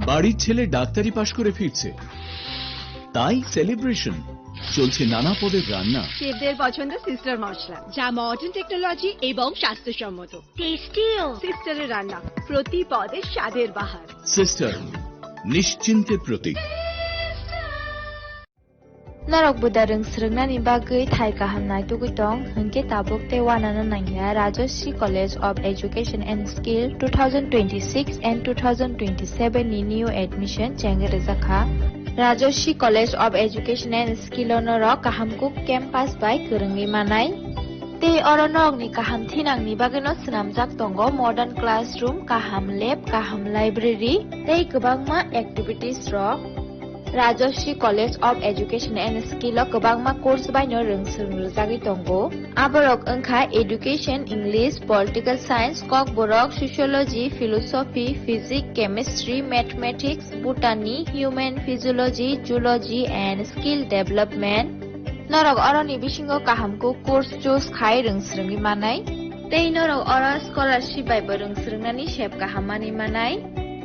বাড়ির ছেলে ডাক্তারি পাশ করে ফিরছে, তাই সেলিব্রেশন। চলছে নানা পদের রান্না। শেফদের পছন্দ সিস্টার মশলা, যা মডার্ন টেকনোলজি এবং স্বাস্থ্যসম্মত। টেস্টিও সিস্টারের রান্না, প্রতি পদে স্বাদের বাহার। Sister, নিশ্চিন্তের Pratik. Narok budarung srungnani bagui thai kahamnai tugutong hungke tabuk te wanana nangya Rajashri College of Education and Skill 2026 and 2027 ni new admission chengrejakha Rajashri College of Education and Skill onorok kahamkuk campus by kurungni manai te oronok ni kaham thinang ni bagino snamjak tongo modern classroom, kaham lab, kaham library tei kwbangma activities rok Rajashri College of Education and Skill o kwbangma course baino rungsrungjagui tongo. Aborok wngkha Education, English, Political Science, Kok Borok, Sociology, Philosophy, Physics, Chemistry, Mathematics, Botany, Human Physiology, Zoology and Skill Development. Norok oroni bisingo kahamko course choose khai rungsrungni manai. Tei norok oro scholarship bai bo rungsrungnani shep kahamani manai.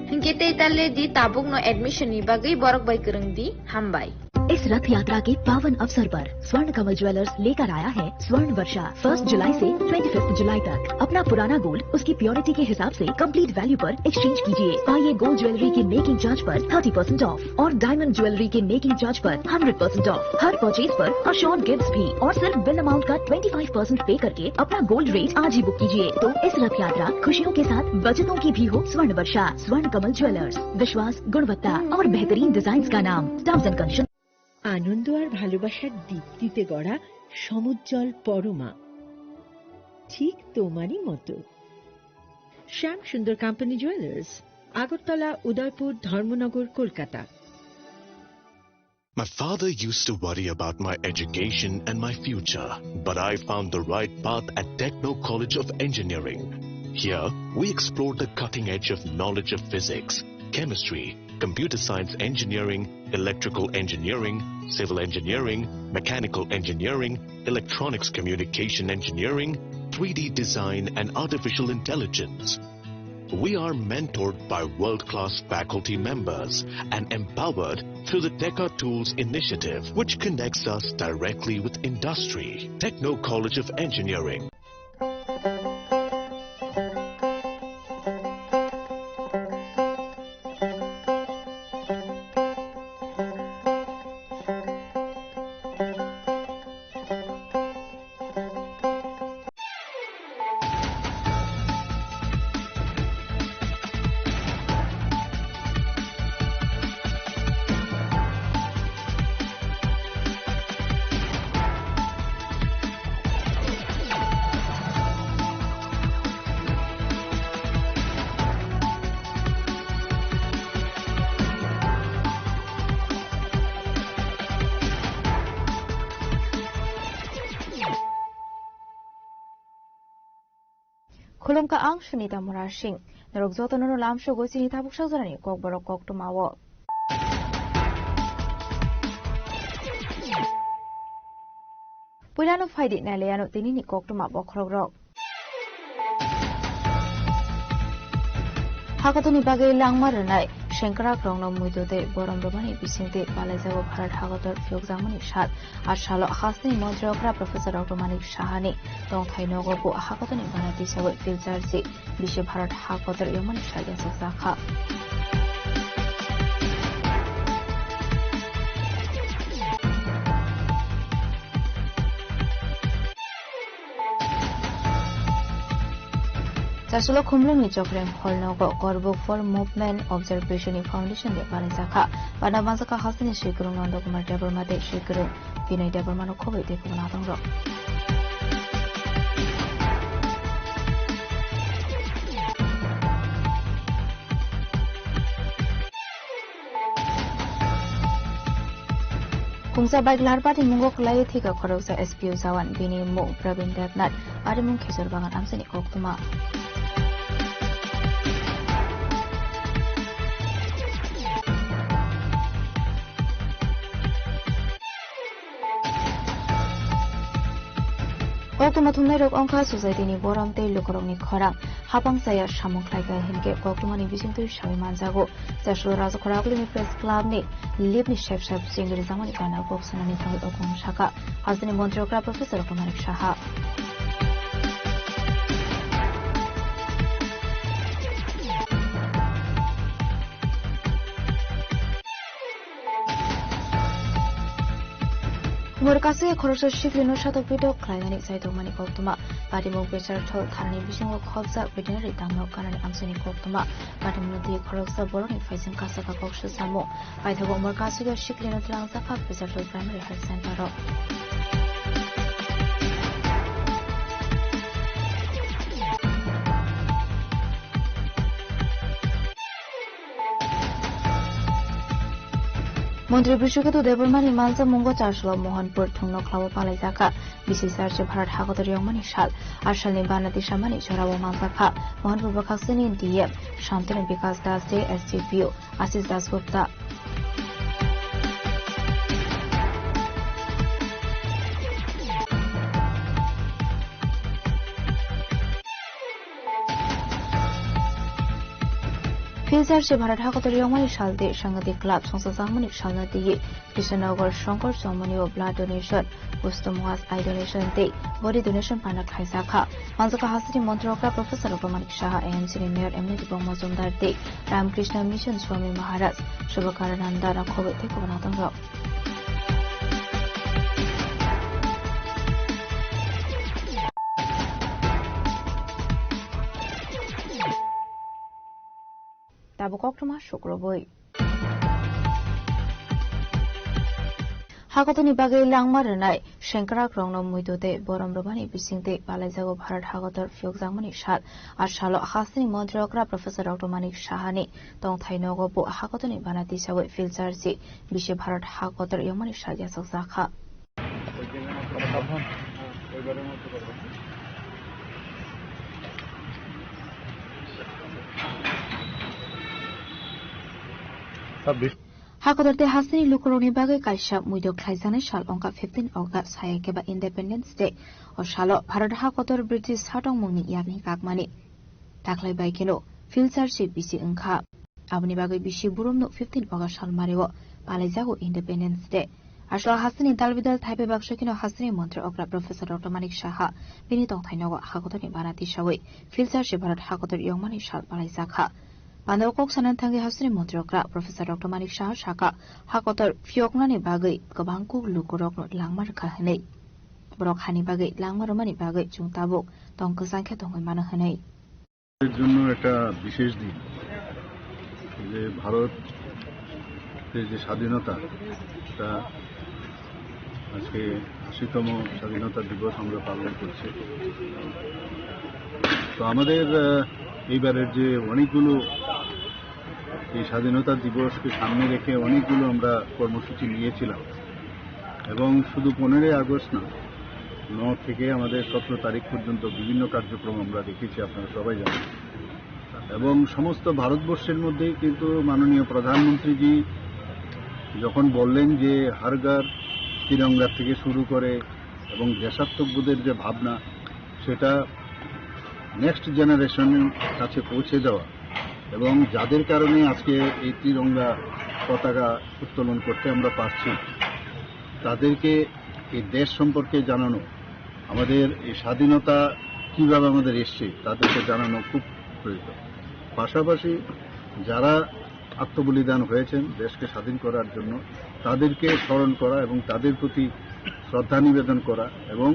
Hingke talle di tabuk no admission ni bagai borok bai kurung di hambai. इस रथ यात्रा के पावन अवसर पर स्वर्ण कमल jewellers लेकर आया है स्वर्ण वर्षा 1 जुलाई से 25 जुलाई तक। अपना पुराना गोल्ड उसकी प्योरिटी के हिसाब से कंप्लीट वैल्यू पर एक्सचेंज कीजिए। पाइए गोल्ड ज्वेलरी के मेकिंग चार्ज पर 30% ऑफ और डायमंड ज्वेलरी के मेकिंग चार्ज पर 100% ऑफ। हर परचेज पर अशोर्ड गिफ्ट्स भी और सिर्फ बिल अमाउंट का 25% पे करके अपना गोल्ड रेट आज ही बुक कीजिए। तो इस रथ यात्रा खुशियों के साथ बचतों की भी हो। स्वर्ण वर्षा, स्वर्ण कमल ज्वेलर्स, विश्वास, गुणवत्ता और बेहतरीन डिजाइन का नाम। Terms and condition. আনন্দ আর ভালোবাসার দীপ্তিতে গড়া সমুজ্জ্বল পরমা, ঠিক তোমারই মতো। শ্যাম সুন্দর company jewellers, Agartala, Udaipur, Dharmanagar, Kolkata. My father used to worry about my education and my future, but I found the right path at Techno College of Engineering. Here, we explored the cutting edge of knowledge of physics, chemistry, computer science engineering, electrical engineering, civil engineering, mechanical engineering, electronics communication engineering, 3D design and artificial intelligence. We are mentored by world-class faculty members and empowered through the Teka Tools initiative, which connects us directly with industry. Techno College of Engineering. Khulumka ang Sunita Murashing, narugzoto no lam shogo sinitabuk shazarani kok borok kok tumawo. Pulano faidi naleyano tinini kok tumabo krogrok. Hakatuni bagai langmaranai Shankara Krongno Mudote Borom Romani Bisinte Balazago Bharat Hagator Fyogzamani Shat Ashalo Hasni Montrokra Professor Dr. Manik Shahani Dong Thainogo Bu Hakatuni Banati Sago Filjarsi Bishe Bharat Hagator Yomani Shaya Sakha Tasolo Kumlum ni Jokrem Holnogo Gorbuk for Movement Observation Foundation de Balasaka, Banabazaka Hasani Shikurum on Dokumar Debormate Shikurum, Vinay Debormano Kobe de Kunatango. Kungsa baik larpa di munggok layu tiga koroksa SPU Zawan Bini Mu Pravin Devnat, ada mung kisar bangan amsani koktuma. Koktum Mathumnai Rok Ongkha Society ni Boram Tei Lukorong ni Khorang Hapang Saya Samung Klaiga Hinke Koktumani Bisingtu Shawi Manjago Jashlo Raja Khorakli ni Press Club ni Lip ni Shep Singri Zamani Kana Boksana ni Thawi Okong Shaka Hasini Montrokra Professor Dr. Manik Shaha Morkasi Khorosho Shiklino Shato Pito Klaimani Saito Mani Koktuma Badimo Becher Tol Tani Bishingo Khobsa Veterinary Tamno Kanani Amsoni Koktuma Badimudi Khoroksa Boroni Facing Kasaka Koksha Samu Baithago Morkasi Shiklino Tlangsaka Becher Tol Primary Health Center মন্ত্রী বিশ্বকেতু দেবরমানি মালজা মুঙ্গ চারশোলা মোহনপুর থুংনো খাবো পালাই জাকা বিশেষ সার্চে ভারত হাগতের ইয়ংমানি সাল আর সালনি বানাতি সামানি ছড়াবো মালজাখা মোহনপুর বখাকসিনি ডিএম শান্তনু বিকাশ দাস দে এসডিপিও আশিস দাসগুপ্তা ফিলচার্চে ভারত হাগতের ইয়ংমানি সালতে সাংঘাতিক ক্লাব সংসদ জামনি সালনা দিয়ে কৃষ্ণনগর শঙ্কর চৌমনি ও ব্লাড ডোনেশন উস্তমহাস আই ডোনেশন দে বডি ডোনেশন পানা খাইজাখা মানজাকা হাসিনি মন্ত্রকরা প্রফেসর ডক্টর মানিক সাহা এএমসিনি মেয়র এমনি দীপক মজুমদার দে রামকৃষ্ণ মিশন স্বামী মহারাজ শুভকারানন্দা রাখবে থেকে বনাতঙ্গ Koktumma Shukroboi Hakotoni Bagai Langmaranai Shankara Krongno Muidote Borom Romani Bisingte Balaizago Bharat Hagotor Fyokzangmani Shal Ashalo Hasini Montrokra Professor Dr. Manik Shahani Tong Thainogo Bo Hakotoni Banati Sawe Filcharsi Bishe Bharat Hagotor Yomani Shal Yasok Zakha Hakodarte Hasini Lukoroni Bagai Kaisha Muido Klaizane Shal Onka 15 August Hayakeba Independence Day or Shalo Bharat Hakotor British Hatong Mungni Yabni Kakmani Taklai Baikino Filcharsi Bisi Unka Abni Bagai Bishi Burumno 15 August Shal Mario Palaizago Independence Day Ashla Hasini Dalvidal Taipe Bakshakino Hasini Montre Okra Professor Dr. Manik Shaha Binitong Tainogo Hakotori Banati Shawe Filcharsi Bharat Hakotor Yongmani Shal Palaizakha Bandokok Sanantangi Hasini Montrokra Professor Dr. Manik Shaha Shaka Hakotor Fyoknani Bagai Kabangku Lukorok Langmar Kahane Brok Hani Bagai Langmar Mani Bagai Chungtabok Tonka Sanke Tonga Manahane এর জন্য একটা বিশেষ দিন যে ভারতের যে স্বাধীনতা তা আজকে ৮০তম স্বাধীনতা দিবস আমরা পালন করছি তো আমাদের এইবারের যে অনেকগুলো এই স্বাধীনতা দিবসকে সামনে রেখে অনেকগুলো আমরা কর্মসূচি নিয়েছিলাম এবং শুধু 15 আগস্ট না 9 থেকে আমাদের 17 তারিখ পর্যন্ত বিভিন্ন কার্যক্রম আমরা রেখেছি আপনারা সবাই জানেন এবং সমস্ত ভারতবর্ষের মধ্যেই কিন্তু মাননীয় প্রধানমন্ত্রীজি যখন বললেন যে হর ঘর তিরঙ্গা থেকে শুরু করে এবং দেশাত্মবোধের যে ভাবনা সেটা নেক্সট জেনারেশনের কাছে পৌঁছে দেওয়া এবং যাদের কারণে আজকে এই তিরঙ্গা পতাকা উত্তোলন করতে আমরা পারছি তাদেরকে এই দেশ সম্পর্কে জানানো আমাদের এই স্বাধীনতা কিভাবে আমাদের এসছে তাদেরকে জানানো খুব প্রয়োজন পাশাপাশি যারা আত্মবলিদান হয়েছেন দেশকে স্বাধীন করার জন্য তাদেরকে স্মরণ করা এবং তাদের প্রতি শ্রদ্ধা নিবেদন করা এবং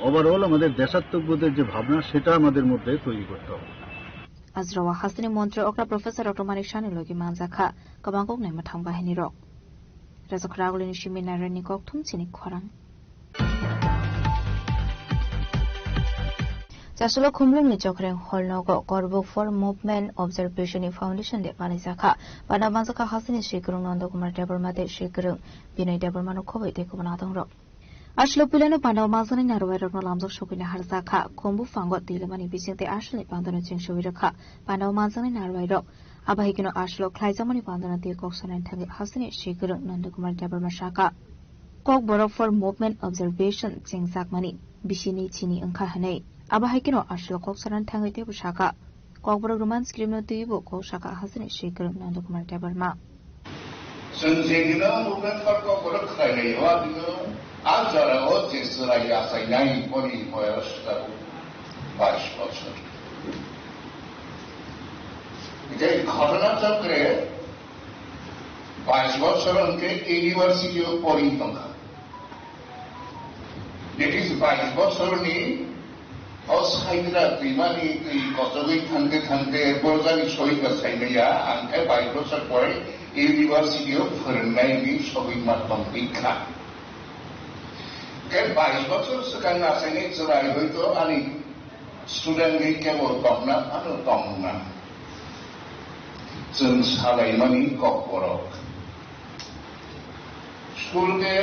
ওভারঅল আমাদের দেশাত্মবোধের যে ভাবনা সেটা আমাদের মধ্যে তৈরি করতে হবে Azrawa Hasini Montre Okra Professor Dr. Manik Shani Logi Manzakha Kabangok Nei Mathang Bahini Rok Razakhragulini Shiminara ni Koktum Chini Khorang Jasolo Khumlung ni Chokreng Holnogo Gorbuk for Movement Observation Foundation de Palizakha Bana Manzakha Hasini Shikurung Nondo Kumar Debormade Shikurung Binay Debormano Kobe de Kubanatong Rok Ashlo Pilano Pandao Mazani Narwero Lamzo Shokina Harzaka Kombu Fangot Dilamani Bisinte Ashley Pandano Chingshuiraka Pandao Mazani Narwero Abahikino Ashlo Klaizamani Pandana de Kokson and Tangi Hasini Shikurung Nandakumar Debormashaka kok borok for movement observation chengsak mani bisini chini angkha hanei aba haikino ashlo kok saran thangai te busaka kok borok roman screen no tuibo kok saka hasani shikar nandu kumar tabarma Sejena movement for kok borok khainai wa dino ajara o jesra ya sainai pori boyos tabu 22 বছর এটা ঘটনা চক্রে 22 বছর অঙ্কে university ও পরিণত It 22 বছর নি অসাইদরা বিমানি তুই কতদিন থাকতে এরপর জানি শহীদ সাইনাইয়া আঙ্কে 22 বছর পরে ইউনিভার্সিটি ও ফরেনাইনি শহীদ মাধ্যম দীক্ষা 22 বছর সেখানে আসেনি চড়াই হইতো আনি স্টুডেন্টকে কেবল তমনা আরো তমনা जों सालायमानि कक बरक स्कुलके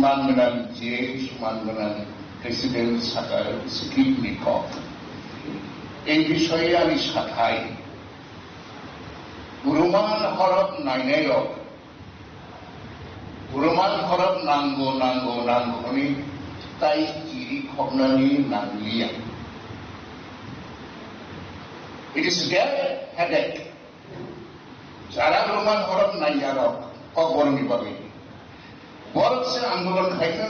मानगोनां जिएच मानगोनां प्रेसिडेन्ट साकार सिकिमनि कक এই বিষয়ে আমি সাথাই রোমান হরফ নাইনাই রক রোমান হরফ নাঙ্গো নাঙ্গো নাঙ্গনি তাই চিরি খবনানি নাঙ্গলিয়া It is their headache. যারা রোমান হরফ নাই যারা অবরণী পাবে বরফ সে আন্দোলন খাইতে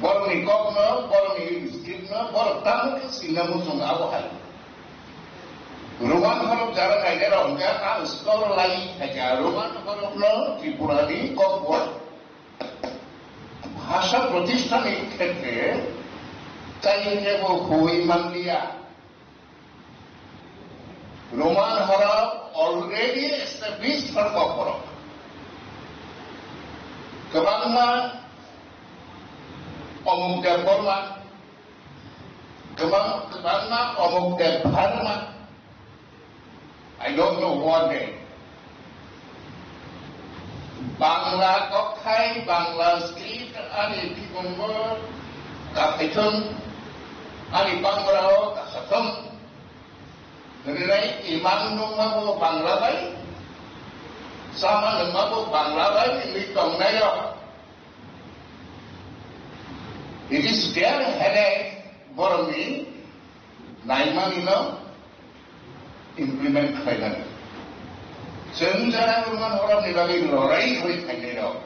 বরণী কগ্ন বরণী স্কৃপ্ন বরফ তার মুখে সিঙ্গামুসং আবহাই রোমান হরফ যারা নাই যারা অঙ্কা আর স্তর লাই থাকে রোমান হরফ ন ত্রিপুরাদি কব্ব ভাষা প্রতিষ্ঠানের ক্ষেত্রে তাই নেব হই মানলিয়া Roman Horror already established for Koporo. Kebangma, Omugde Burma, Kebangma, Omugde Burma. I don't know what day. Bangla Kokai, Bangla Street, Ali Kikumbo, Kapitum, Ali Bangrao, Kasatum. Mengenai iman nunggu bangla baik, sama nunggu bangla baik ini tongnayo. It is their headache for me. Naiman ino implement kailan. Senjata rumah orang ni lagi lorai koi kainero.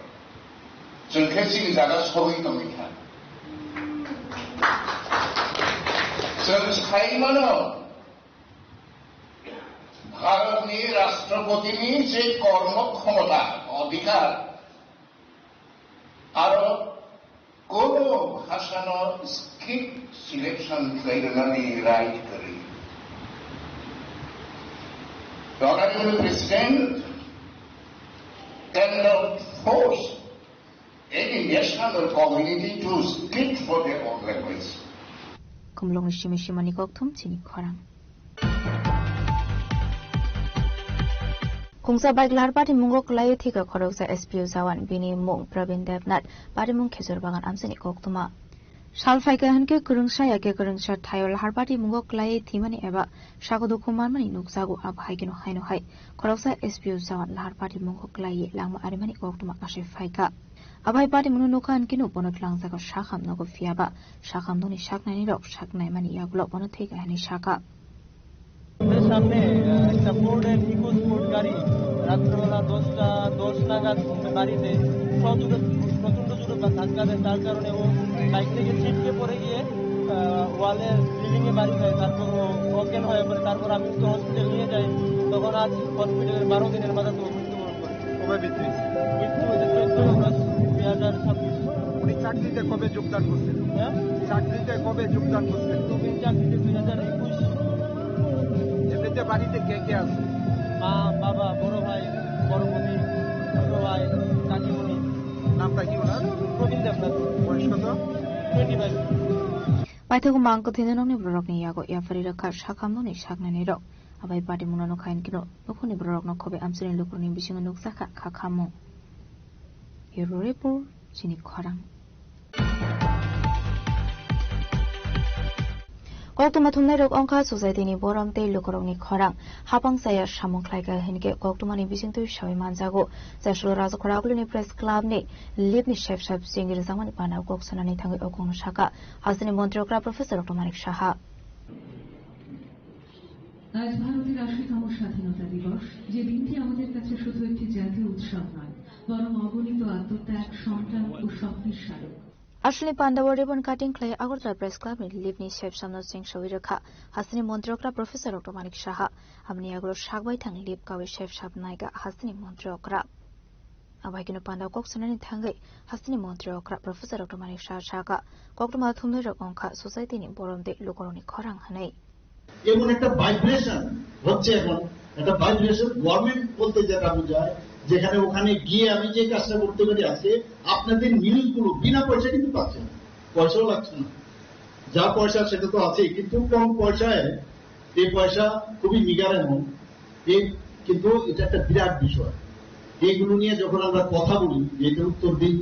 Sengkesi jaga sohi tomikan. Sengkai mana? ভারতনি রাষ্ট্রপতিনি যে কর্মক্ষমতা অধিকার আর কোন ভাষান script selection করানি right করি Honorable President cannot force any national community to script for their own language. Kumlong Shimishimani Koktum Chini Korang. Kungsa Baglar Party Mungok Layo Thika Koroksa SPU Zawan Bini Mung Pravin Devnat Party Mung Khezur Bangan Amsani Koktuma Shalfaika Hanke Kurungsha ke Kurungsha Thayol Harpati Mungok Layo Thimani Eba Shagodu Kumarmani Nuksagu Abhaigino Haino Hai Koroksa SPU Zawan Lahar Party Mungok Layo Langma Arimani Koktuma Ashe Faika Abai Party Mununuka and Kinu Bonot Langzago Shakam Nogo Fiaba Shakam Noni Shaknani Rok Shaknai Mani Yaglo Bonoteka Hani Shaka সামনে একটা বোর্ডের নিখোঁজ board গাড়ি রাত্রেবেলা 10 নাগাদ বাড়িতে প্রচন্ড জোরে ধাক্কা দেয় তার কারণে ও বাইক থেকে ছিটকে পড়ে গিয়ে ওয়ালের বিল্ডিংয়ে বাড়ি যায় তারপর অজ্ঞান হয়ে পড়ে তারপর আমি তো হসপিটাল নিয়ে যাই তখন আজ হসপিটালের 12 দিনের মাথায় তো মৃত্যুবরণ করে কবে মৃত্যু হয়েছে 14 আগস্ট 2026 উনি চাকরিতে কবে যোগদান করছেন হ্যাঁ চাকরিতে কবে যোগদান করছেন তুমি চাকরিতে 2021 বাড়িতে কে কে আছে মা বাবা বড় ভাই বড় বোনি ছোট ভাই কাকিমণি নামটা কি ওনার প্রবীণ দেবনাথ বয়স কত 25 Paithagu Mangko Thinanoni Brokni Yago Yafari Raka Shakamoni Shaknani Rok Abai Party Munano Kain Kino Nukuni Brok no Kobe Amsini Lukuni Bishing Nuksaka Kakamo Euro Report Chini Korang Koktuma thumnai rok ongkha society ni boram tei lukorokni khorang hapang saya samung khlaika hinke koktuma ni bising tui shawi manjago jashul raja khoragulo ni press club ni lip ni chef chef singir zamani pana koksana ni thangai okong shaka hasini মন্ত্রী okra professor dr manik saha আজ ভারতের ৮০তম স্বাধীনতা দিবস যে দিনটি আমাদের কাছে শুধু একটি জাতীয় উৎসব নয় বরং অগণিত আত্মত্যাগ সংগ্রাম ও স্বপ্নের স্মারক Ashli Pandawa ribbon cutting clay Agartala Press Club ni Livni Chef Samno Singh Shawirakha Hasini Mantri Okra Professor Dr Manik Saha Amni Aglo Shagbai Thang Lip Kawi Chef Shab Naiga Hasini Mantri Okra Abaikino Pandawa Kok Sunani Thangai Hasini Mantri Okra Professor Dr Manik Saha Shaka Koktuma Thumnai Rok Ongkha Society ni Boromde Lukoroni Khorang Hanai এমন একটা vibration হচ্ছে এখন একটা vibration government বলতে যেটা বোঝায় যেখানে ওখানে গিয়ে আমি যে কাজটা করতে পারি আজকে আপনাদের নিউজগুলো বিনা পয়সা কিন্তু পাচ্ছেন পয়সাও লাগছে না যা পয়সা সেটা তো আছেই কিন্তু কম পয়সায় এই পয়সা খুবই নিগার অ্যামাউন্ট কিন্তু এটা একটা বিরাট বিষয় এইগুলো নিয়ে যখন আমরা কথা বলি যে এটা উত্তর দিই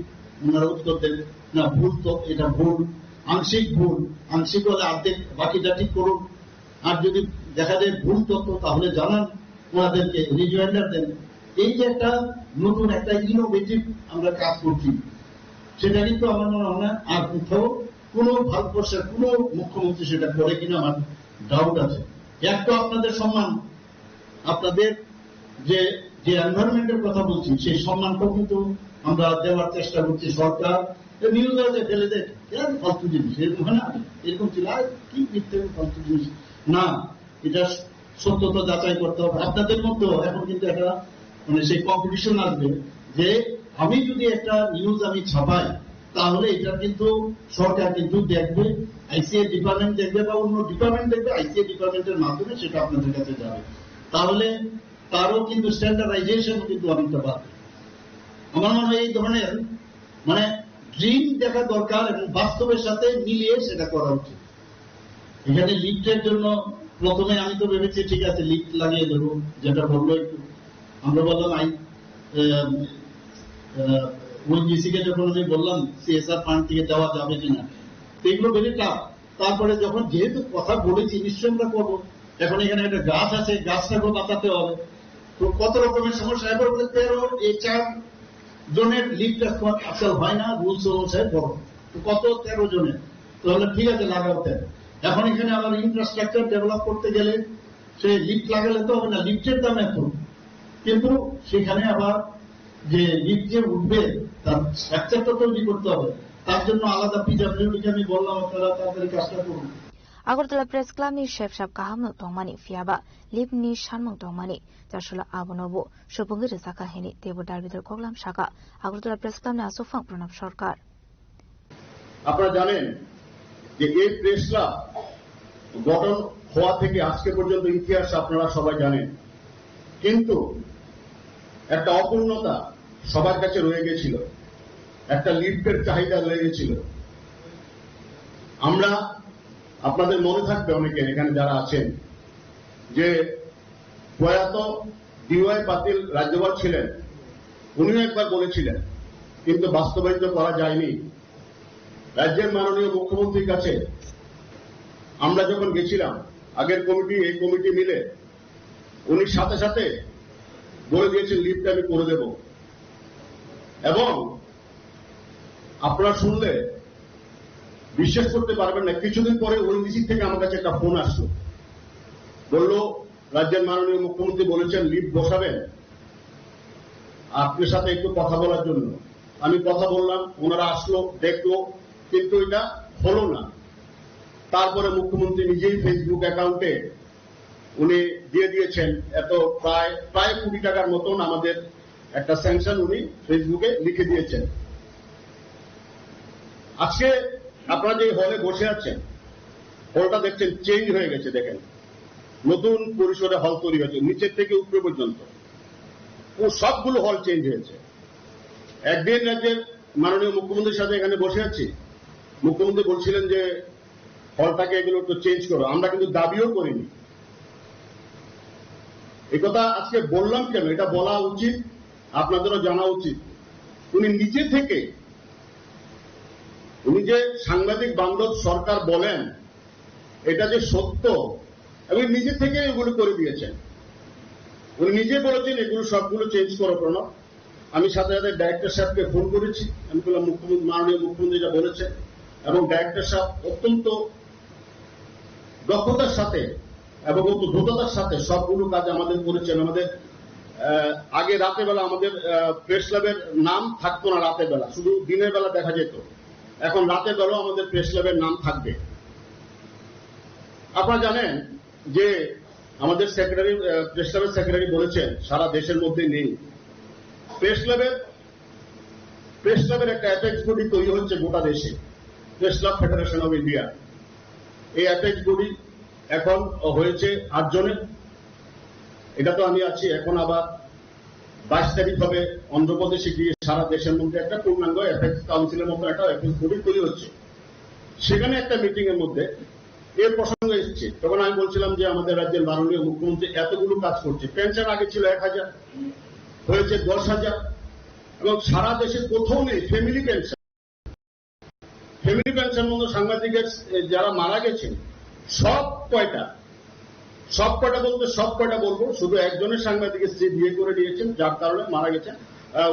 ওনারা উত্তর দেন না ভুল তো এটা ভুল আংশিক হলে অর্ধেক বাকিটা ঠিক করুন আর যদি দেখা যায় ভুল তথ্য তাহলে জানান ওনাদেরকে রিজয়েন্ডার দেন এই যে একটা নতুন একটা ইনোভেটিভ আমরা কাজ করছি সেটা কিন্তু আমার মনে হয় না আর কোথাও কোন ভারতবর্ষের কোন মুখ্যমন্ত্রী সেটা করে কিনা আমার ডাউট আছে একটা আপনাদের সম্মান আপনাদের যে এনভায়রনমেন্টের কথা বলছি সেই সম্মানটাও কিন্তু আমরা দেওয়ার চেষ্টা করছি সরকার নিউজ আছে ফেলে দেয় ফালতু জিনিস এরকম হয় না এরকম ছিল কি মিথ্যে ফালতু জিনিস না এটা সত্যতা যাচাই করতে হবে আপনাদের মধ্যেও এখন কিন্তু একটা মানে সেই কম্পিটিশন আসবে যে আমি যদি একটা নিউজ আমি ছাপাই তাহলে এটা কিন্তু সরকার কিন্তু দেখবে আইসিএ ডিপার্টমেন্ট দেখবে বা অন্য ডিপার্টমেন্ট দেখবে আইসিএ ডিপার্টমেন্টের মাধ্যমে সেটা আপনাদের কাছে যাবে তাহলে তারও কিন্তু স্ট্যান্ডার্ডাইজেশন কিন্তু অনেকটা বাড়বে আমার মনে হয় এই ধরনের মানে ড্রিম দেখা দরকার এবং বাস্তবের সাথে মিলিয়ে সেটা করা উচিত এখানে লিফটের জন্য প্রথমে আমি তো ভেবেছি ঠিক আছে লিফট লাগিয়ে দেবো যেটা বললো একটু আমরা বললাম ওএনজিসি কে যখন আমি বললাম সিএসআর ফান্ড থেকে দেওয়া যাবে কিনা এগুলো ভেরি টাফ তারপরে যখন যেহেতু কথা বলেছি নিশ্চয়ই আমরা করবো এখন এখানে একটা গাছ আছে গাছটাকেও বাঁচাতে হবে তো কত রকমের সমস্যা এবার এই 4 জনের লিফট আসল হয় না রুলস অনুসারে বড় তো কত 13 জনের তাহলে ঠিক আছে লাগাতে এখন এখানে আমার ইনফ্রাস্ট্রাকচার ডেভেলপ করতে গেলে সে লিফট লাগালে তো হবে না লিফটের দাম এত কিন্তু সেখানে আবার যে লিফট যে উঠবে তার স্ট্রাকচারটা তৈরি করতে হবে তার জন্য আলাদা পিডব্লিউডিকে আমি বললাম আপনারা তাড়াতাড়ি কাজটা করুন Agartala Press Club ni Chef Shab Kahamno Tongmani Fiaba Lip ni Shanmung Tongmani Jashula Abonobo Shopungir Saka Heni Tebo Dalbidor Koglam Shaka Agartala Press Club ni Asofang Pranab Sarkar আপনারা জানেন যে এই প্রেস ক্লাব গঠন হওয়া থেকে আজকে পর্যন্ত ইতিহাস আপনারা সবাই জানেন কিন্তু একটা অপূর্ণতা সবার কাছে রয়ে গেছিল একটা লিফটের চাহিদা রয়ে গেছিল আমরা আপনাদের মনে থাকবে অনেকে এখানে যারা আছেন যে প্রয়াত ডিওয়াই পাতিল রাজ্যপাল ছিলেন উনিও একবার বলেছিলেন কিন্তু বাস্তবায়িত করা যায়নি রাজ্যের মাননীয় মুখ্যমন্ত্রীর কাছে আমরা যখন গেছিলাম আগের কমিটি এই কমিটি মিলে উনি সাথে সাথে বলে দিয়েছেন লিফট আমি করে দেব এবং আপনারা শুনলে বিশ্বাস করতে পারবেন না কিছুদিন পরে ওএনজিসি থেকে আমার কাছে একটা ফোন আসলো বলল রাজ্যের মাননীয় মুখ্যমন্ত্রী বলেছেন লিফট বসাবেন আপনার সাথে একটু কথা বলার জন্য আমি কথা বললাম ওনারা আসলো দেখলো কিন্তু এটা হলো না তারপরে মুখ্যমন্ত্রী নিজেই ফেসবুক অ্যাকাউন্টে উনি দিয়ে দিয়েছেন এত প্রায় কোটি টাকার মতন আমাদের একটা স্যাংশন উনি ফেসবুকে লিখে দিয়েছেন আজকে আপনারা যে হলে বসে আছেন হলটা দেখছেন চেঞ্জ হয়ে গেছে দেখেন নতুন পরিসরে হল তৈরি হয়েছে নিচের থেকে উপরে পর্যন্ত ও সবগুলো হল চেঞ্জ হয়েছে একদিন রাজ্যের মাননীয় মুখ্যমন্ত্রীর সাথে এখানে বসে আছি মুখ্যমন্ত্রী বলছিলেন যে হলটাকে এগুলো একটু চেঞ্জ করো আমরা কিন্তু দাবিও করিনি একথা আজকে বললাম কেন এটা বলা উচিত আপনাদেরও জানা উচিত উনি নিজে থেকে উনি যে সাংবাদিক বান্ধব সরকার বলেন এটা যে সত্য, এবং নিজে থেকে এগুলো করে দিয়েছেন। উনি নিজে বলেছেন এগুলো সবগুলো চেঞ্জ করো প্রণব। আমি সাথে সাথে ডাইরেক্টর সাহেবকে ফোন করেছি, আমি বললাম মুখ্যমন্ত্রী, মাননীয় মুখ্যমন্ত্রী যা বলেছেন, এবং ডাইরেক্টর সাহেব অত্যন্ত দক্ষতার সাথে এবং দ্রুততার সাথে সবগুলো কাজ আমাদের করেছেন। আমাদের আগে রাতের বেলা আমাদের প্রেস ক্লাবের নাম থাকতো না, রাতের বেলা শুধু দিনের বেলা দেখা যেত, এখন রাতের বেলাও আমাদের প্রেস ক্লাবের নাম থাকবে। আপনারা জানেন যে আমাদের সেক্রেটারি, প্রেস ক্লাবের সেক্রেটারি বলেছেন সারা দেশের মধ্যে নেই। প্রেস ক্লাবের একটা অ্যাপেক্স বডি তৈরি হচ্ছে গোটা দেশে, press club federation of India. এই অ্যাপেক্স বডি এখন হয়েছে 8 জনের। এটা তো আমি আছি, এখন আবার 22 তারিখ হবে অন্ধ্রপ্রদেশে গিয়ে সারা দেশের মধ্যে একটা পূর্ণাঙ্গ অ্যাপেক্স কাউন্সিলের মতো একটা অ্যাপেক্স বডি তৈরি হচ্ছে। সেখানে একটা মিটিং এর মধ্যে এর প্রসঙ্গ এসেছে, তখন আমি বলছিলাম যে আমাদের রাজ্যের মাননীয় মুখ্যমন্ত্রী এতগুলো কাজ করছে। পেনশন আগে ছিল 1000, হয়েছে 10,000, এবং সারা দেশে কোথাও নেই ফ্যামিলি পেনশন। ফ্যামিলি পেনশন মতো সাংবাদিকের যারা মারা গেছেন সব কয়টা বলতে সব কয়টা বলবো, শুধু একজনের সাংবাদিকের স্ত্রী বিয়ে করে নিয়েছেন, যার কারণে মারা গেছেন,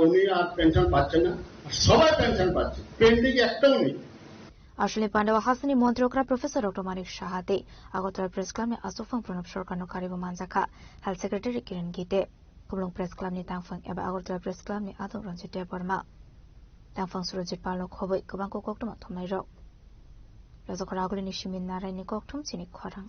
উনি আর পেনশন পাচ্ছেন না, সবাই পেনশন পাচ্ছে, পেন্ডিং একটাও নেই। আসলে পান্ডাওয়া হাসানি মন্ত্রকরা প্রফেসর ডক্টর মানিক সাহাতে আগরতলা প্রেস ক্লাবनि आसुफां प्रणब सरकारनो कारिबो मानजाखा हेल्थ सेक्रेटारि किरण गीते कुमलुं प्रेस क्लाबनि तांफां एबा আগরতলা प्रेस क्लाबनि आदम रंजित देबबर्मा तांफां सुरजित पालो खबै गोबांखौ कक्टमा थमनाय रक राजखरा आगुलिनि सिमिन नारायनि कक्टम चिनि खरां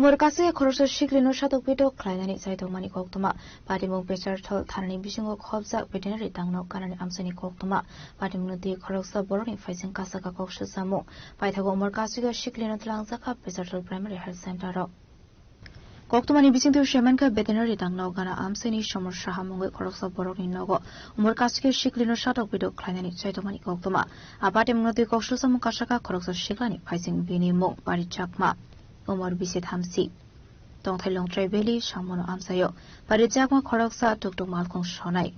उमरकासे खरस शिग्लिनो सातक बेदक खालायनानै जायथमानि कक्टमा पाटिमुं बेसारथल थानानि बिसिङाव खबजाक भेटेनारि दांनाव कानानि आमसानि कक्टमा पाटिमुंनि दै खरकसा बर'नि फाइसिं कासाका कक्स सामु पाइथागो उमरकासेगा शिग्लिनो तलांजाखा बेसारथल प्राइमारि हेल्थ सेन्टाराव कक्टमानि बिसिंथि सेमानका भेटेनारि दांनाव गाना आमसानि समस्या हामुङै खरकसा बर'नि नगो उमरकासेगा शिग्लिनो सातक बेदक खालायनानै जायथमानि कक्टमा पाटिमुंनि दै कक्स सामु कासाका खरकसा शिग्लानि फाइसिं बिनि मुं बारि चाकमा उमर बिसे थामसी दंथाइलं ट्राइबेलि सामनो आमसायो पारिजाकमा खरकसा टुकटुक मालखं सनाय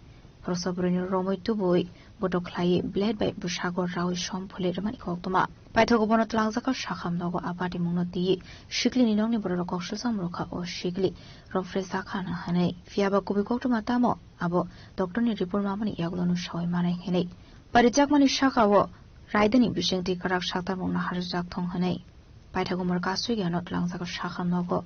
खरकसाबुरिनि रमै तुबुइ बटख्लायै ब्लेड बाय बुसागर रावै सम फुले रमानि कक्टमा पाइथागो बन तलांजाका साखाम नगो आपाति मुंनो दियै शिग्लिनि नंनि बर कक्स सामरोखा ओ शिग्लि रफ्रे जाखाना हानै फियाबा कबि कक्टमा तामो आबो डक्टरनि रिपोर्ट मामनि यागलनु सय मानाय हेनै पारिजाकमानि साखाओ रायदनि बिसिंथि कराक साक्ता मुंना हारजाक थं हानै पाइथागो मरकासुइ गियानो तलांजाका साखाम नगो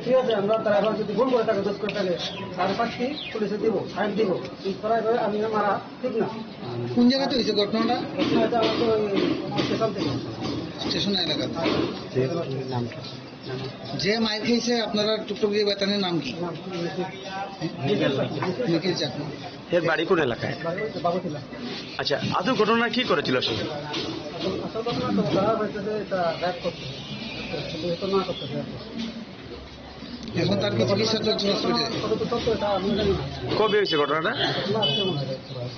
ঠিক আছে, আমরা ড্রাইভার যদি ভুল করে থাকে, দোষ করে থাকে, তার পাশে পুলিশে দিব, ফাইন দিব, আমি মারা ঠিক না। কোন জায়গাতে হয়েছে ঘটনাটা? আমার তো স্টেশন থেকে, স্টেশন এলাকাতে। যে মাইর খেয়েছে আপনারা টুকটুক দিয়ে বেতানের নাম কি? নিখিল চাকমা। এর বাড়ি কোন এলাকায়? আচ্ছা, আদৌ ঘটনা কি করেছিল সে? আসল ঘটনা তো ধরা হয়েছে যে এটা ব্যাক করতে, কিন্তু না করতে। এখন তার চিকিৎসা চলছে হসপিটালে। কবে হয়েছে ঘটনাটা?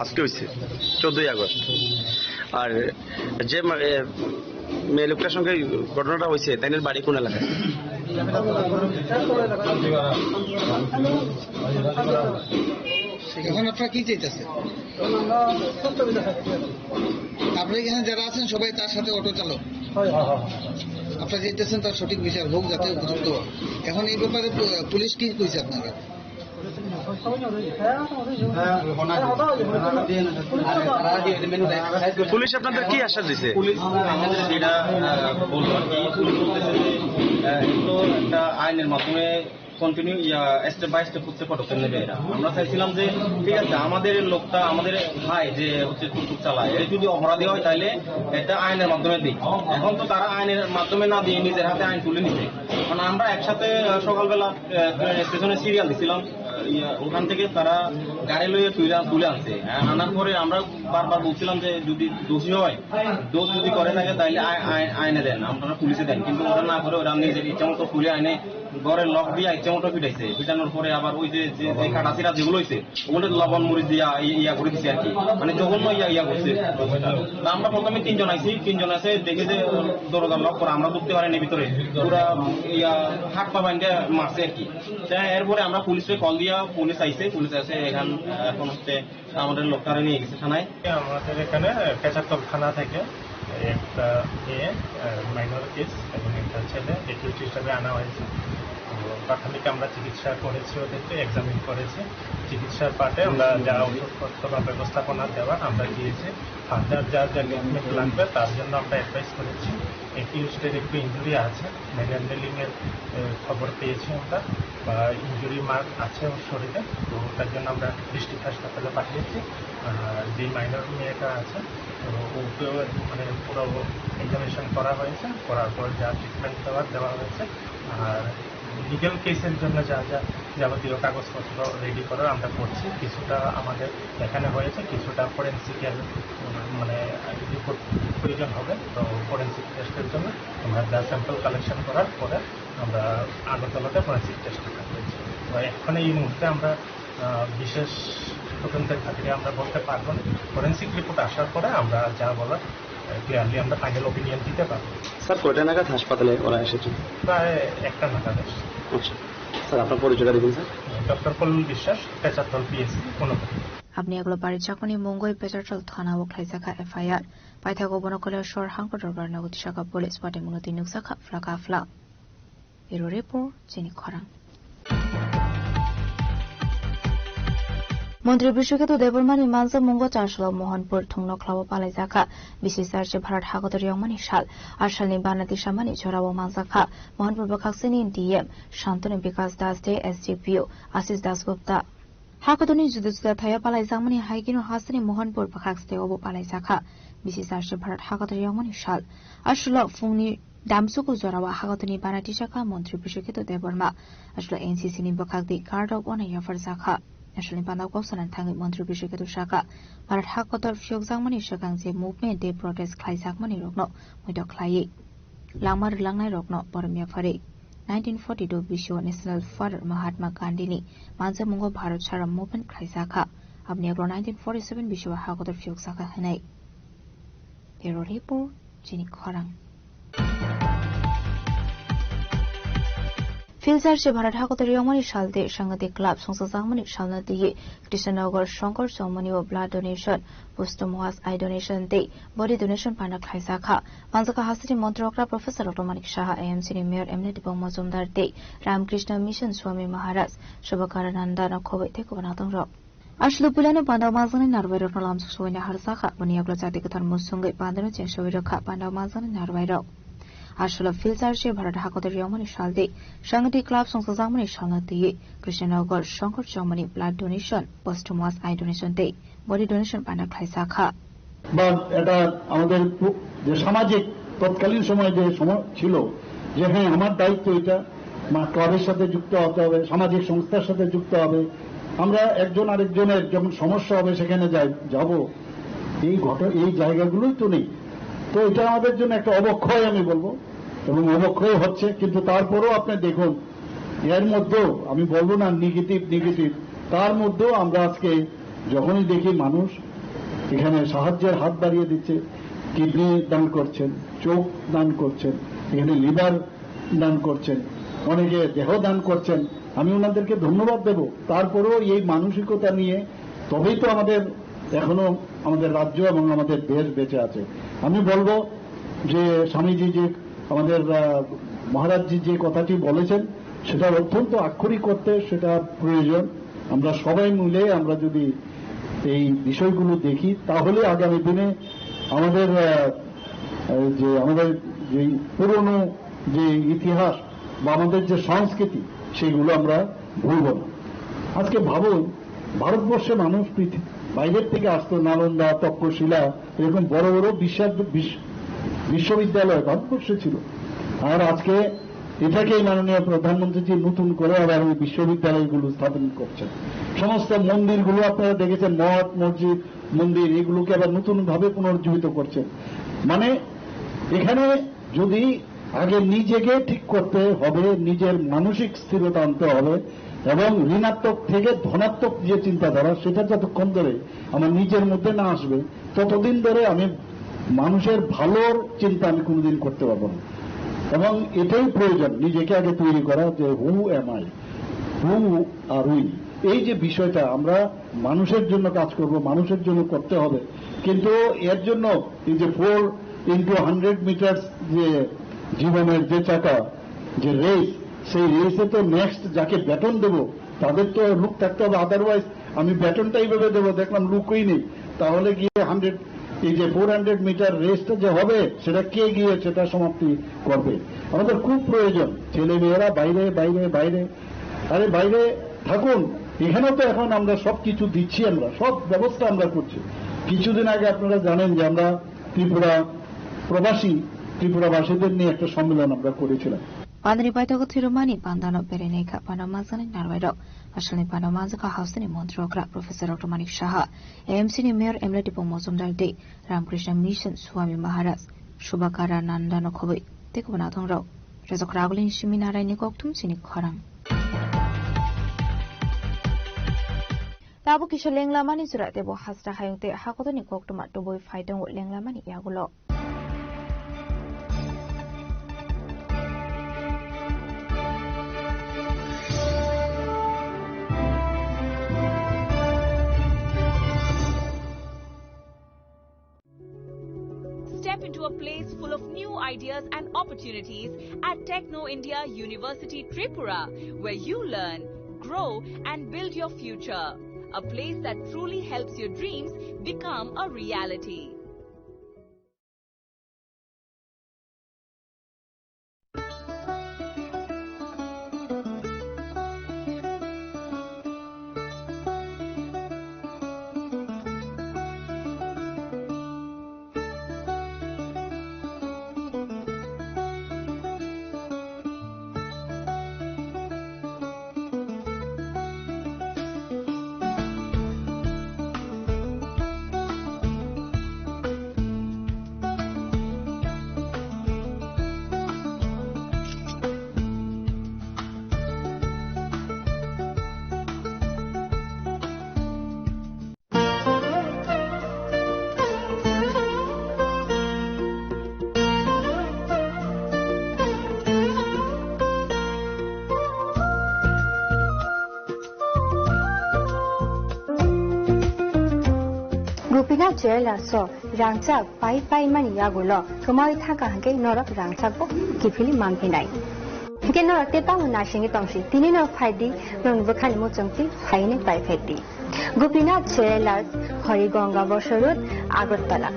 আজকে হয়েছে, 14ই আগস্ট। আর যে মেয়ে লোকটার সঙ্গে ঘটনাটা হয়েছে তাইনের বাড়ি কোন এলাকায়? এখন আপনারা কি চাইতেছেন? আপনি এখানে যারা আছেন সবাই তার সাথে অটো চালক, আপনারা চাইতেছেন তার সঠিক বিচার হোক যাতে উপযুক্ত। এখন এই ব্যাপারে পুলিশ কি কইছে আপনারা? পুলিশ আপনাদের কি আশ্বাস দিছে? পুলিশ যেটা বলবো আর কি, তো একটা আইনের মাধ্যমে কন্টিনিউ স্টেপ বাই স্টেপ হচ্ছে পদক্ষেপ নেবে এরা। আমরা চাইছিলাম যে ঠিক আছে, আমাদের লোকটা, আমাদের ভাই যে হচ্ছে টুকটুক চালায়, এর যদি অপরাধী হয় তাহলে এটা আইনের মাধ্যমে দিই। এখন তো তারা আইনের মাধ্যমে না দিয়ে নিজের হাতে আইন তুলে নিছে। কারণ আমরা একসাথে সকালবেলা স্টেশনে সিরিয়াল দিছিলাম, ওখান থেকে তারা গাড়ি লইয়ে তুলে আনছে। আনার পরে আমরা বারবার বলছিলাম যে যদি দোষী হয়, দোষ যদি করে থাকে তাহলে আইনে দেন, আপনারা পুলিশে দেন, কিন্তু ওরা না করে ওরা নিজের ইচ্ছা মতো তুলে আইনে ঘরের লক দিয়ে ইচ্ছা মতো পিটাইছে, পিটানোর পরে আবার ওই যে কাটাচিরা যেগুলো হয়েছে ওগুলো লবণ মরিচ দিয়া ইয়া করে দিচ্ছে আর কি, মানে জঘন্য ইয়া করছে। আমরা প্রথমে 3 জন আইছি, 3 জন আছে দেখে যে দরজার লক করা, আমরা ঢুকতে পারিনি ভিতরে, পুরা ইয়া হাত পা বাইন্ধে মারছে আর কি। এরপরে আমরা পুলিশে কল দিয়া, পুলিশ আইছে, পুলিশ আছে এখন হচ্ছে আমাদের লোকটারে নিয়ে গেছে থানায়। আমাদের এখানে কেচাতল থানা থেকে একটা মেয়ে মাইনর কেস এবং একটা ছেলে একিউজ হিসাবে আনা হয়েছে। প্রাথমিক আমরা চিকিৎসা করেছি, ওদেরকে এক্সামিন করেছি। চিকিৎসার পার্টে আমরা যা ওষুধপত্র বা ব্যবস্থাপনা দেওয়ার আমরা দিয়েছি। ফার্দার যা ট্রিটমেন্ট লাগবে তার জন্য আমরা অ্যাডভাইস করেছি। একিউজদের একটু ইঞ্জুরি আছে, হ্যান্ডেলিং এর খবর পেয়েছি আমরা, বা ইঞ্জুরি মার্ক আছে ওর শরীরে, তো তার জন্য আমরা ডিস্ট্রিক্ট হাসপাতালে পাঠিয়েছি। যে মাইনর মেয়েটা আছে ওকেও মানে পুরো এক্সামিনেশন করা হয়েছে, করার পর যা ট্রিটমেন্ট দেওয়া হয়েছে। আর লিগ্যাল কেসের জন্য যা যাবতীয় কাগজপত্র রেডি করার আমরা করছি। কিছুটা আমাদের এখানে হয়েছে, কিছুটা ফরেন্সিকের মানে রিপোর্ট প্রয়োজন হবে, তো ফরেন্সিক টেস্টের জন্য আমরা যা স্যাম্পল কালেকশন করার পরে আমরা আগরতলাতে ফরেন্সিক টেস্ট করেছি। তো এখন এই মুহূর্তে আমরা বিশেষ তদন্তের খাতিরে আমরা বলতে পারবো না। ফরেন্সিক রিপোর্ট আসার পরে আমরা যা বলার ক্লিয়ারলি আমরা ফাইনাল ওপিনিয়ন দিতে পারবো। স্যার কয়টা নাগাদ হাসপাতালে ওরা এসেছে? প্রায় 1টা নাগাদ এসেছে। আচ্ছা স্যার, আপনার পরিচয়টা দিবেন স্যার? ডক্টর কল্লুল বিশ্বাস, পেচাতল পিএসসি কোনোপতি। আপনি এগুলো বাড়ির চাকনি মঙ্গল পেচাতল থানা ও খাইজাখা এফআইআর পাইথাগো বনকলের শহর হাঙ্কটর নগদ শাখা পুলিশ পাটে মুনতি নুকসাখা ফ্লাকা ফ্লা এর রিপোর্ট চিনি খরাং। মন্ত্রী বিশ্বকেতু দেবরমানি মানজা মুঙ্গ চারশল মোহনপুর থুংন খ্লাবো পালাইজাখা বিশেষার্চে ভারত হাগত রিয়মানি সাল আসালনি বানাতি সামানি ঝরাবো মানজাখা মোহনপুর বখাকসিনি ডিএম শান্তনি বিকাশ দাস দে এসডিপিও আশিস দাসগুপ্তা হাগতনি জুদা জুদা থায়া পালাইজামানি হাইকিনো হাসনি মোহনপুর বখাকসতে ওবো পালাইজাখা বিশেষার্চে ভারত হাগত রিয়মানি সাল আসল ফুংনি দামসুকু জরাওয়া হাগতনি বানাতি শাখা মন্ত্রী বিশ্বকেতু দেববর্মা আসল এনসিসিনি বখাকদি গার্ড অব অনার ইয়াফার জাখা আসলে বান্দাও কৌশলান থাঙ্গি মন্ত্রী বিশ্বকেতু শাখা ভারত হাকতর ফিয়কজাংমানি শাখাং যে মুভমেন্ট ডে প্রটেস্ট খ্লাইজাকমানি রগ্ন মইদ খ্লাইয়ে লাংমার লাংনাই রগ্ন বরমিয়া ফারে 1942 বিশ্ব ন্যাশনাল ফাদার মহাত্মা গান্ধীনি মানজা মুঙ্গ ভারত সারা মুভমেন্ট খ্লাইজাখা আপনি 1947 বিশ্ব হাকতর ফিয়কজাখা হেনাই এরো রিপোর্ট চিনি খরাং। ফিলজার্চে ভারত হাকত রিয়মানি সালতে সাংঘাতিক ক্লাব সংসদ জাংমানি সালনা দিয়ে কৃষ্ণনগর শঙ্কর চৌমনি ও ব্লাড ডোনেশন পোস্টমোয়াস আই ডোনেশন দে বডি ডোনেশন পান্ডা খ্লাইজাখা মানজাকা হাসিনি মন্ত্রকরা প্রফেসর ডক্টর মানিক সাহা এএমসিনি মেয়র এমনি দীপক মজুমদার দে রামকৃষ্ণ মিশন স্বামী মহারাজ শুভকারানন্দা নখবে থেকে বানাতং রক আসলে পুলানো পান্ডাও মাজানি নারবাই রক লামসুক সওয়াইনা হারসাখা বনিয়াগলা জাতিক ধর্ম সঙ্গে পান্ডানো চেষ্টা রক্ষা পান্ডাও মাজানি নারবাই রক আসলে ফিলজার্চে ভারত হাকত রিয়মানি সালদে সাংঘাতিক ক্লাব সংসদ জাংমানি সালনা দিয়ে কৃষ্ণনগর শঙ্কর চৌমনি ব্লাড ডোনেশন পোস্টমোয়াস আই ডোনেশন দে বডি ডোনেশন পান্ডা খ্লাইজাখা বা এটা আমাদের যে সামাজিক তৎকালীন সময় যে সময় ছিল যে হ্যাঁ আমার দায়িত্ব এটা ক্লাবের সাথে যুক্ত হতে হবে, সামাজিক সংস্থার সাথে যুক্ত হবে, আমরা একজন আরেকজনের যখন সমস্যা হবে সেখানে যাব, এই জায়গাগুলোই তো নেই। তো এটা আমাদের জন্য একটা অবক্ষয় আমি বলবো, এবং অবক্ষয় হচ্ছে। কিন্তু তারপরেও আপনি দেখুন এর মধ্যেও আমি বলবো না নেগেটিভ, তার মধ্যেও আমরা আজকে যখনই দেখি মানুষ এখানে সাহায্যের হাত বাড়িয়ে দিচ্ছে, কিডনি দান করছেন, চোখ দান করছেন, এখানে লিভার দান করছেন, অনেকে দেহ দান করছেন, আমি ওনাদেরকে ধন্যবাদ দেব। তারপরেও এই মানসিকতা নিয়ে তবেই তো আমাদের এখনো আমাদের রাজ্য এবং আমাদের দেশ বেঁচে আছে। আমি বলবো যে স্বামীজি যে আমাদের মহারাজজি যে কথাটি বলেছেন সেটা অত্যন্ত আক্ষরিক করতে সেটা প্রয়োজন। আমরা সবাই মিলে আমরা যদি এই বিষয়গুলো দেখি তাহলে আগামী দিনে আমাদের যে পুরনো যে ইতিহাস বা আমাদের যে সংস্কৃতি সেগুলো আমরা ভুলব না। আজকে ভাবুন ভারতবর্ষে মানুষ বাইরের থেকে আসতো, নালন্দা, তক্ষশিলা এরকম বড় বড় বিশ্ববিদ্যালয় ভারতবর্ষে ছিল, আর আজকে এটাকেই মাননীয় প্রধানমন্ত্রীজি নতুন করে আবার ওই বিশ্ববিদ্যালয়গুলো স্থাপন করছেন। সমস্ত মন্দিরগুলো আপনারা দেখেছেন, মঠ মসজিদ মন্দির এগুলোকে আবার নতুন ভাবে পুনর্জীবিত করছেন। মানে এখানে যদি আগে নিজেকে ঠিক করতে হবে, নিজের মানসিক স্থিরতা আনতে হবে এবং ঋণাত্মক থেকে ধনাত্মক যে চিন্তাধারা সেটা যতক্ষণ ধরে আমার নিজের মধ্যে না আসবে ততদিন ধরে আমি মানুষের ভালোর চিন্তা আমি কোনোদিন করতে পারবো না। এবং এটাই প্রয়োজন নিজেকে আগে তৈরি করা, যে who am I, who are we, এই যে বিষয়টা আমরা মানুষের জন্য কাজ করব, মানুষের জন্য করতে হবে। কিন্তু এর জন্য এই যে 4x100 মিটার যে জীবনের যে চাকা, যে রেস, সেই রেসে তো নেক্সট যাকে ব্যাটন দেব তাদের তো লুক থাকতে হবে, আদারওয়াইজ আমি ব্যাটনটাই ভেবে দেবো, দেখলাম লুকই নেই, তাহলে গিয়ে 400 মিটার রেসটা যে হবে সেটা কে গিয়ে সেটা সমাপ্তি করবে। আমাদের খুব প্রয়োজন ছেলে মেয়েরা বাইরে বাইরে বাইরে, আরে বাইরে থাকুন, এখানেও তো এখন আমরা সব কিছু দিচ্ছি, আমরা সব ব্যবস্থা আমরা করছি। কিছুদিন আগে আপনারা জানেন যে আমরা ত্রিপুরাবাসীদের নিয়ে একটা সম্মেলন আমরা করেছিলাম। Pandani Paitoko Tirumani Pandano Pereneka Panamazani Narvado, Ashani Panamazaka Housing Montrokra, Professor Dr. Manik Shaha, AMC Mayor Emleti Pomosum Dalde, Ramkrishna Mission Swami Maharaj, Shubakara Nandano Kobi, Tekubanaton Row, Rezokragulin Shiminara Nikoktum Sinik Korang. Tabu Kisha Lenglamani Suratebo Hasta Hayute Hakotoni Koktuma to boy fighting with Lenglamani Yagulo. Step into a place full of new ideas and opportunities at Techno India University Tripura, where you learn, grow and build your future. A place that truly helps your dreams become a reality. Rupina Jela so Rangchak Pai Mani Yagulo, Kumai Taka Hake Norok Rangchako, Kipili Mampinai. Hake Norok Teta Nashing Tomshi, Tinino Padi, Non Vokalimo Chunki, Haine Pai Feti. Gupina Jela Horigonga Boshurut, Agotala.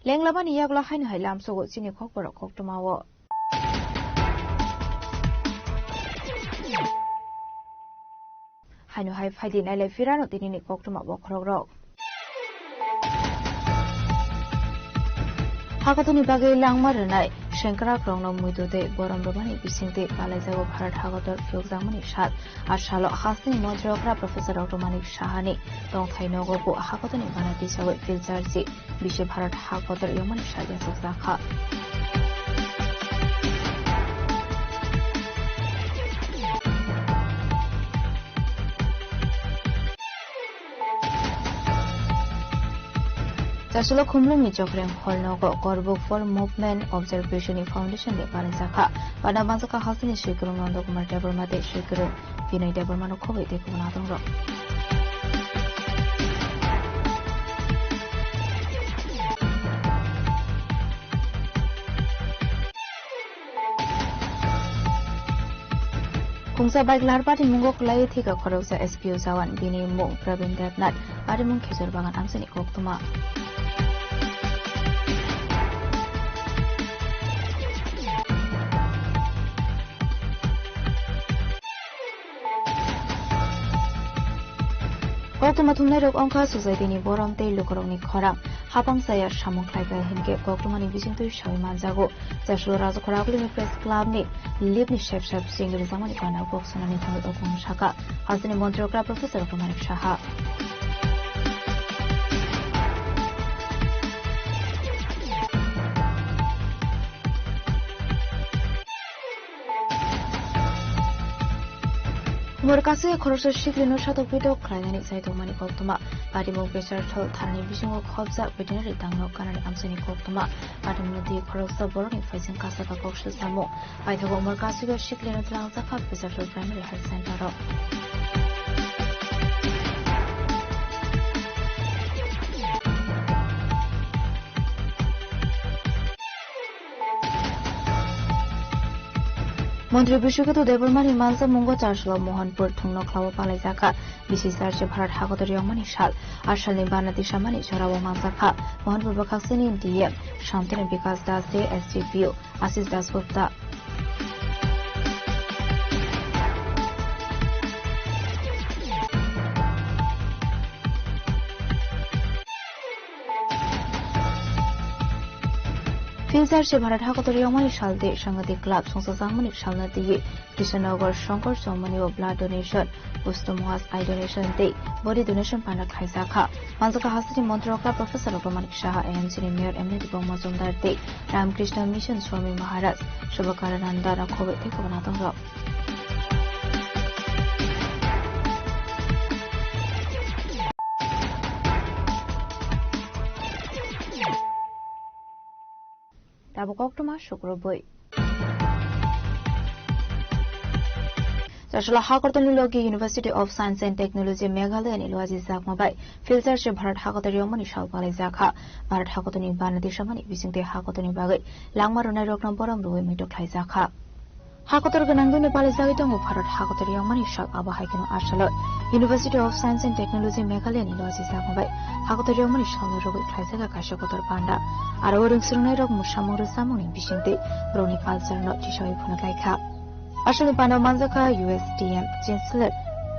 Lenglaman Yagla Hain Hilam so what's in a cock or a cock to my wall. Hanu Hai Fidin Elefirano didn't cock to my walk rock. Hakatoni Bagay Langmaranai, Shankara Krono Mudude, Borom Romani, Bisinte, Palazago Parat Hagator, Filzamani Shat, Ashalo Hastin Montreokra, Professor Dr. Manik Shahani, Don Tainogo, Hakatoni Vanati, so it feels Arzi, Bishop Parat Hagotor, Yoman Shaya Saka. Tasolo Kumlumi Jokrem Holnogo, Gorbo for Movement Observation Foundation, the Parisaka, Padamazaka Housing is Shikurum on the Kumartabamate Shikurum, Vinay Debermanokovi, the Kumanatan Rock. Kungsa baik larpa di munggok lai tiga koroksa SPO Zawan bini mung Pravin Devnat ada mung kesur bangan amseni kok tuma. Koktuma thumnai rok ongkha society ni borom tei lukorok ni khorang hapang saya samung khlaibai hinke koktuma ni bisingtui shawi manjago jaslo rajo khorakuli ni press club ni lip ni shep singri zamani kana boksana ni thangi okung shaka hasini montrokra professor Kumarik Shaha Morkase khorosor shiklino shatok pidok khlainani saitokmani koktuma patimok pressure thol tharni bisingo khobja veterinary tangno kanani amsani koktuma patimnodi khorosa boroni faising kasaka kokshil samo paithago morkasigo shiklino tlangza kha pressure primary health center ro মন্ত্রী বিশ্বকেতু দেবরমানি মালজা মুঙ্গ চারশো মোহনপুর থুংনো খ্লাও পালাই জাখা বিশেষ চার্চে ভারত হাগত রিয়মানি সাল আর সালনি বানাতি সামানি ছড়াবো মালজাখা মোহনপুর বখাকসিনি ডিএম শান্তিনি বিকাশ দাস দে এসডিপিও আশিস দাসগুপ্তা ফিলচার্চে ভারত হাগত রিয়মানি সালদে সাংবাদিক ক্লাব সংসদ জাংমানি সালনা দিয়ে কৃষ্ণনগর শঙ্কর চৌমানি ও ব্লাড ডোনেশন পুস্তু মহাজ আই ডোনেশন দে বডি ডোনেশন পান্ডা খাইজাখা মানজাকা হাসিনি মন্ত্রকা প্রফেসর কুমারিক সাহা এএমসিনি মেয়র এমনি দীপক মজুমদার দে রামকৃষ্ণ মিশন স্বামী মহারাজ শুভকারানন্দা রাখবে থেকে বানাতং Tabo koktuma shukroboi. Jasla Hakortoni Logi University of Science and Technology Meghalaya ni Loaji Zakmabai filter she Bharat Hakotari Omani Shalpalai Zakha Bharat Hakotoni Banati Shamani Bisingte Hakotoni Bagai Langmaruna Rokna Boram Rui Mito Klai Zakha Hakotor Gananguni Palizavitong of Bharat Hakotari Omani Shal Abahakino Ashalot University of Science and Technology Meghalaya ni Loaji Zakmabai Hakotori Omani Shal Rogi Klaizaga Kashakotor Panda Aroring Surunai Mushamur Samuni Bishinte Roni Culture Not Tishoy Punakaika Ashwini Panda Manzaka USDM Chancellor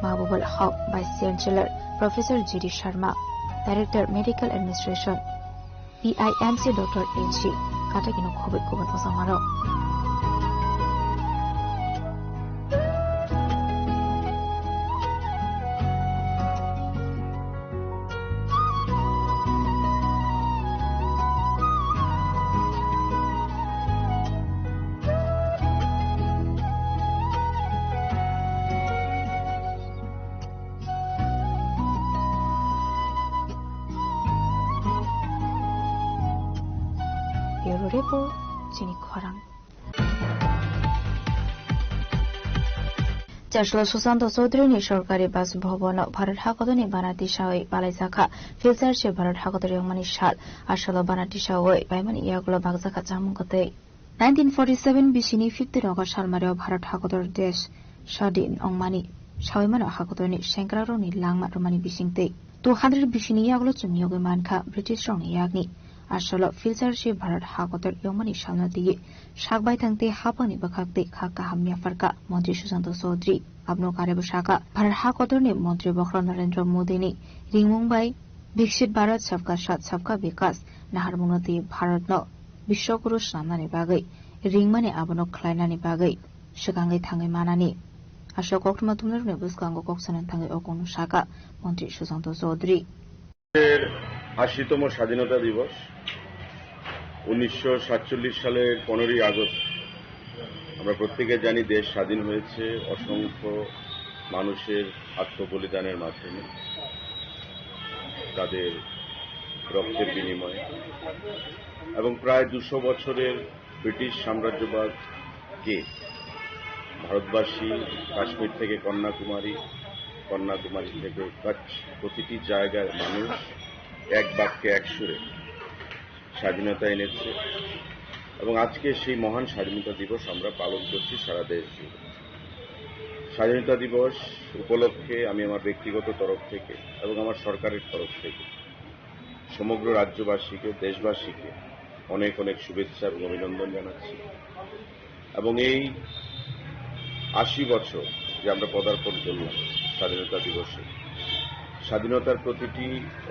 Mahbubul Haq Vice Chancellor Professor G.D. Sharma Director Medical Administration PIMC Dr. H.G. Katakino Khobit Kubat Pasamaro report Chini Khorang Chashlo Susanto Sodrini Shorkari Bas Bhobono Bharat Hakotoni Banati Shawai Balazaka Filsarche Bharat Hakotari Mani Shal Ashalo Banati Shawai Baimani Yagulo Bagzaka Chamunkote 1947 Bishini 50 August Shalmario Bharat Hakotor Desh Shadin Ongmani Shawimano Hakotoni Shankaroni Langma Romani Bishingte 200 Bishini Yagulo Chumyogi Manka British Roni Yagni Ashalo filsarche Bharat Hakotor Yomani Shalna Diye Shakbai Tangte Hapani Bakakte Khaka Hamya Farka Montri Susanto Sodri Abno Karebo Shaka Bharat Hakotor ni Montri Bokro Narendra Modi ni Ring Mumbai Bikshit Bharat Sabka Shat Sabka Vikas Nahar Munati Bharat no Bishokuru Shamnani Bagai Ring Mani Abono Klainani Bagai Shakangai Tangai Manani Ashok Oktuma Tumner Buskango Koksanan Tangai Okonu Shaka Montri Susanto Sodri 80তম স্বাধীনতা দিবস 1947 সালের 15ই August আমরা প্রত্যেকে জানি দেশ স্বাধীন হয়েছে অসংখ্য মানুষের আত্মবলিদানের মাধ্যমে তাদের রক্তের বিনিময়ে এবং প্রায় 200 বছরের ব্রিটিশ সাম্রাজ্যবাদকে ভারতবাসী কাশ্মীর থেকে কন্যাকুমারী থেকে কচ্ছ প্রতিটি জায়গার মানুষ এক বাক্যে এক সুরে স্বাধীনতা এনেছে এবং আজকে সেই মহান স্বাধীনতা দিবস আমরা পালন করছি সারা দেশ জুড়ে স্বাধীনতা দিবস উপলক্ষে আমি আমার ব্যক্তিগত তরফ থেকে এবং আমার সরকারের তরফ থেকে সমগ্র রাজ্যবাসীকে দেশবাসীকে অনেক অনেক শুভেচ্ছা এবং অভিনন্দন জানাচ্ছি এবং এই 80 বছর যে আমরা পদার্পণ করলাম স্বাধীনতা দিবসে স্বাধীনতার প্রতিটি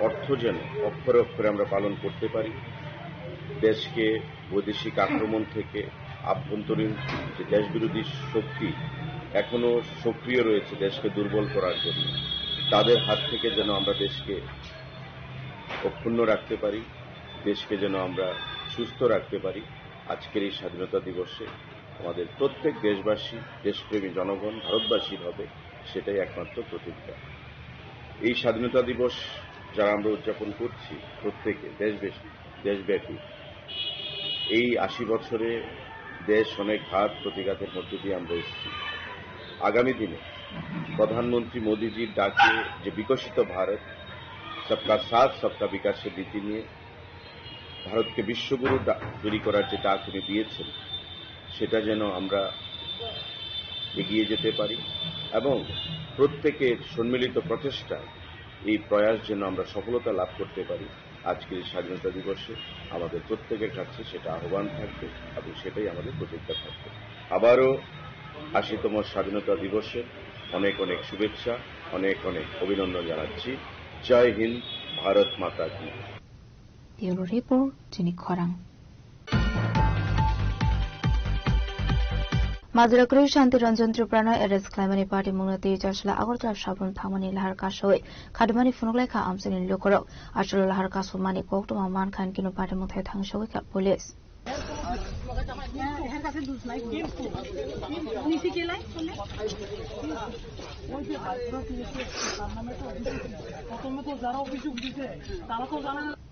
অর্থ যেন অক্ষরে অক্ষরে আমরা পালন করতে পারি, দেশকে বৈদেশিক আক্রমণ থেকে, আভ্যন্তরীণ যে দেশবিরোধী শক্তি এখনো সক্রিয় রয়েছে দেশকে দুর্বল করার জন্য, তাদের হাত থেকে যেন আমরা দেশকে অক্ষুণ্ণ রাখতে পারি, দেশকে যেন আমরা সুস্থ রাখতে পারি। আজকের এই স্বাধীনতা দিবসে আমাদের প্রত্যেক দেশবাসী, দেশপ্রেমী জনগণ, ভারতবাসীর হবে সেটাই একমাত্র প্রতিজ্ঞা। এই স্বাধীনতা দিবস যারা আমরা উদযাপন করছি প্রত্যেকে দেশব্যাপী, এই ৮০ বছরে দেশ অনেক ঘাত প্রতিঘাতের মধ্যে দিয়ে আমরা এসেছি। আগামী দিনে প্রধানমন্ত্রী মোদীজির ডাকে যে বিকশিত ভারত, সবকা সাথ সবকা বিকাশের নীতি নিয়ে ভারতকে বিশ্বগুরু তৈরি করার যে ডাক উনি দিয়েছেন, সেটা যেন আমরা এগিয়ে যেতে পারি এবং প্রত্যেকের সম্মিলিত প্রচেষ্টায় এই প্রয়াস যেন আমরা সফলতা লাভ করতে পারি। আজকের স্বাধীনতা দিবসে আমাদের প্রত্যেকের কাছে সেটা আহ্বান থাকবে এবং সেটাই আমাদের প্রতিজ্ঞা থাকবে। আবারও ৮০তম স্বাধীনতা দিবসে অনেক অনেক শুভেচ্ছা, অনেক অনেক অভিনন্দন জানাচ্ছি। জয় হিন্দ, ভারত মাতা কি। ব্যুরো রিপোর্ট, জিনিক খরাং। মাজরাগ্রহ শান্তিরঞ্জন ত্রিপুরানো এরেস ক্লাইমানি পার্টি মুংনাতি চারশলা আগরতলা সাবরুম থামানি লাহার কাশই খাদমানি ফুনুগলাইখা আমসিনি লুকরক আসল লাহার কাসমানি কোকটমা মানখান কিনো পার্টি মুথায় থাংসওইখা পুলিশ।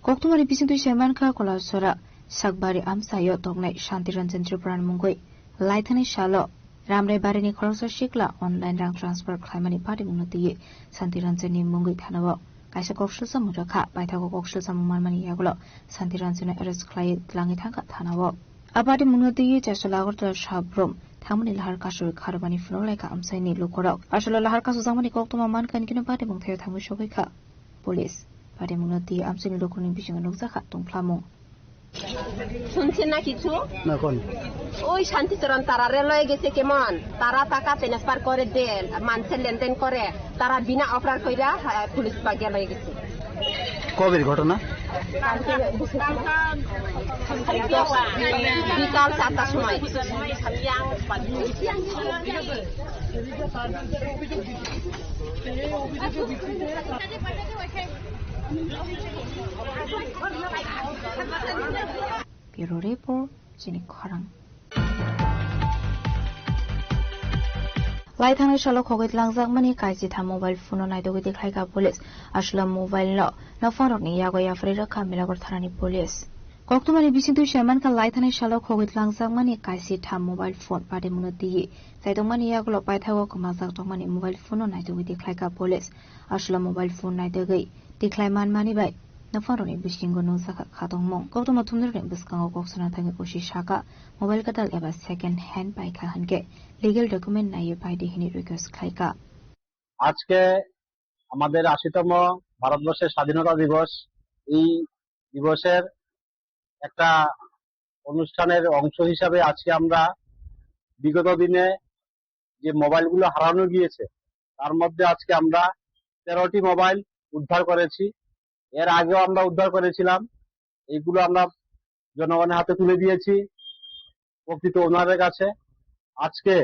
কোকটমারি বিসিদুই সেমানখা কলাসরা সাকবারি আমসায় তগনাই শান্তিরঞ্জন ত্রিপুরান মুঙ্গই লাইথানি শালো রামরাই বারিনি খরচা শিকলা অনলাइन रां ट्रान्सफर खालामनानै पार्टी मुंगति शान्तिरञ्जननि मुंगै थानाव कायसा कक्सलसा मुराखा बायथागो कक्सलसा मुंमानमानि यागुल शान्तिरञ्जन एरेस्ट खालाय लाङै थांगा थानाव आ पार्टी मुंगति चारसला আগরতলা साब्रम थामनि लाहार कासु खारबानि फुनलायखा आमसायनि लुकराव आसला लाहार कासु जामानि कक्तमा मानखान किनो पार्टी मुंथाय थांगै सगैखा पुलिस पार्टी मुंगति आमसायनि लुकरनि बिसिङाव नुजाखा दंफ्लामु। শুনছেন না কিছু? না কোন ওই শান্তিচরণ তারা রেলওয়ে গেছে কেমন, তারা টাকা ট্রান্সফার করে দেন, মানুষের লেনদেন করে, তারা বিনা অপরাধ কইরা পুলিশ পাগিয়া লয়ে গেছে। কবের ঘটনা? বিকাল 4টার সময়। ব্যুরো রিপোর্ট, জিনিক খরাং। লাইথাংनि सालो खगै लांजाकमानि कायजिथा मोबाइल फुनो नायदोगै देखायगा पुलिस आसला मोबाइल न फरकनि यागो याफ्रे रखा मिलागर थानानि पुलिस कक्तमानि बिसिदुइ सेमानका लाइथांनि सालो खगै लांजाकमानि कायजिथा मोबाइल फोन पादे मुनो दिये जायदोंमानि यागलो पायथागो कमाजाक दंमानि मोबाइल फुनो नायदोगै देखायगा पुलिस आसला मोबाइल फोन नायदोगै देखायमानमानि बाय नफारनि बिसिंगो नुजाखा खादोंमोन कक्तमा थुमनरनि बिस्कांगो कक्सना थाङै उसि शाखा मोबाइल काटाल एबा सेकेंड हैंड बाइका हानके লিগ্যাল ডকুমেন্ট নাই পাইডি হিনি রিকোয়েস্ট খাইকা। আজকে আমাদের ৮০তম ভারতবর্ষের স্বাধীনতা দিবস। এই দিবসের একটা অনুষ্ঠানের অংশ হিসাবে আজকে আমরা বিগত দিনে যে মোবাইলগুলো হারানো গিয়েছে তার মধ্যে আজকে আমরা 13টি মোবাইল উদ্ধার করেছি। এর আগেও আমরা উদ্ধার করেছিলাম, এইগুলো আমরা জনগণের হাতে তুলে দিয়েছি প্রকৃত ওনারের কাছে। আজকে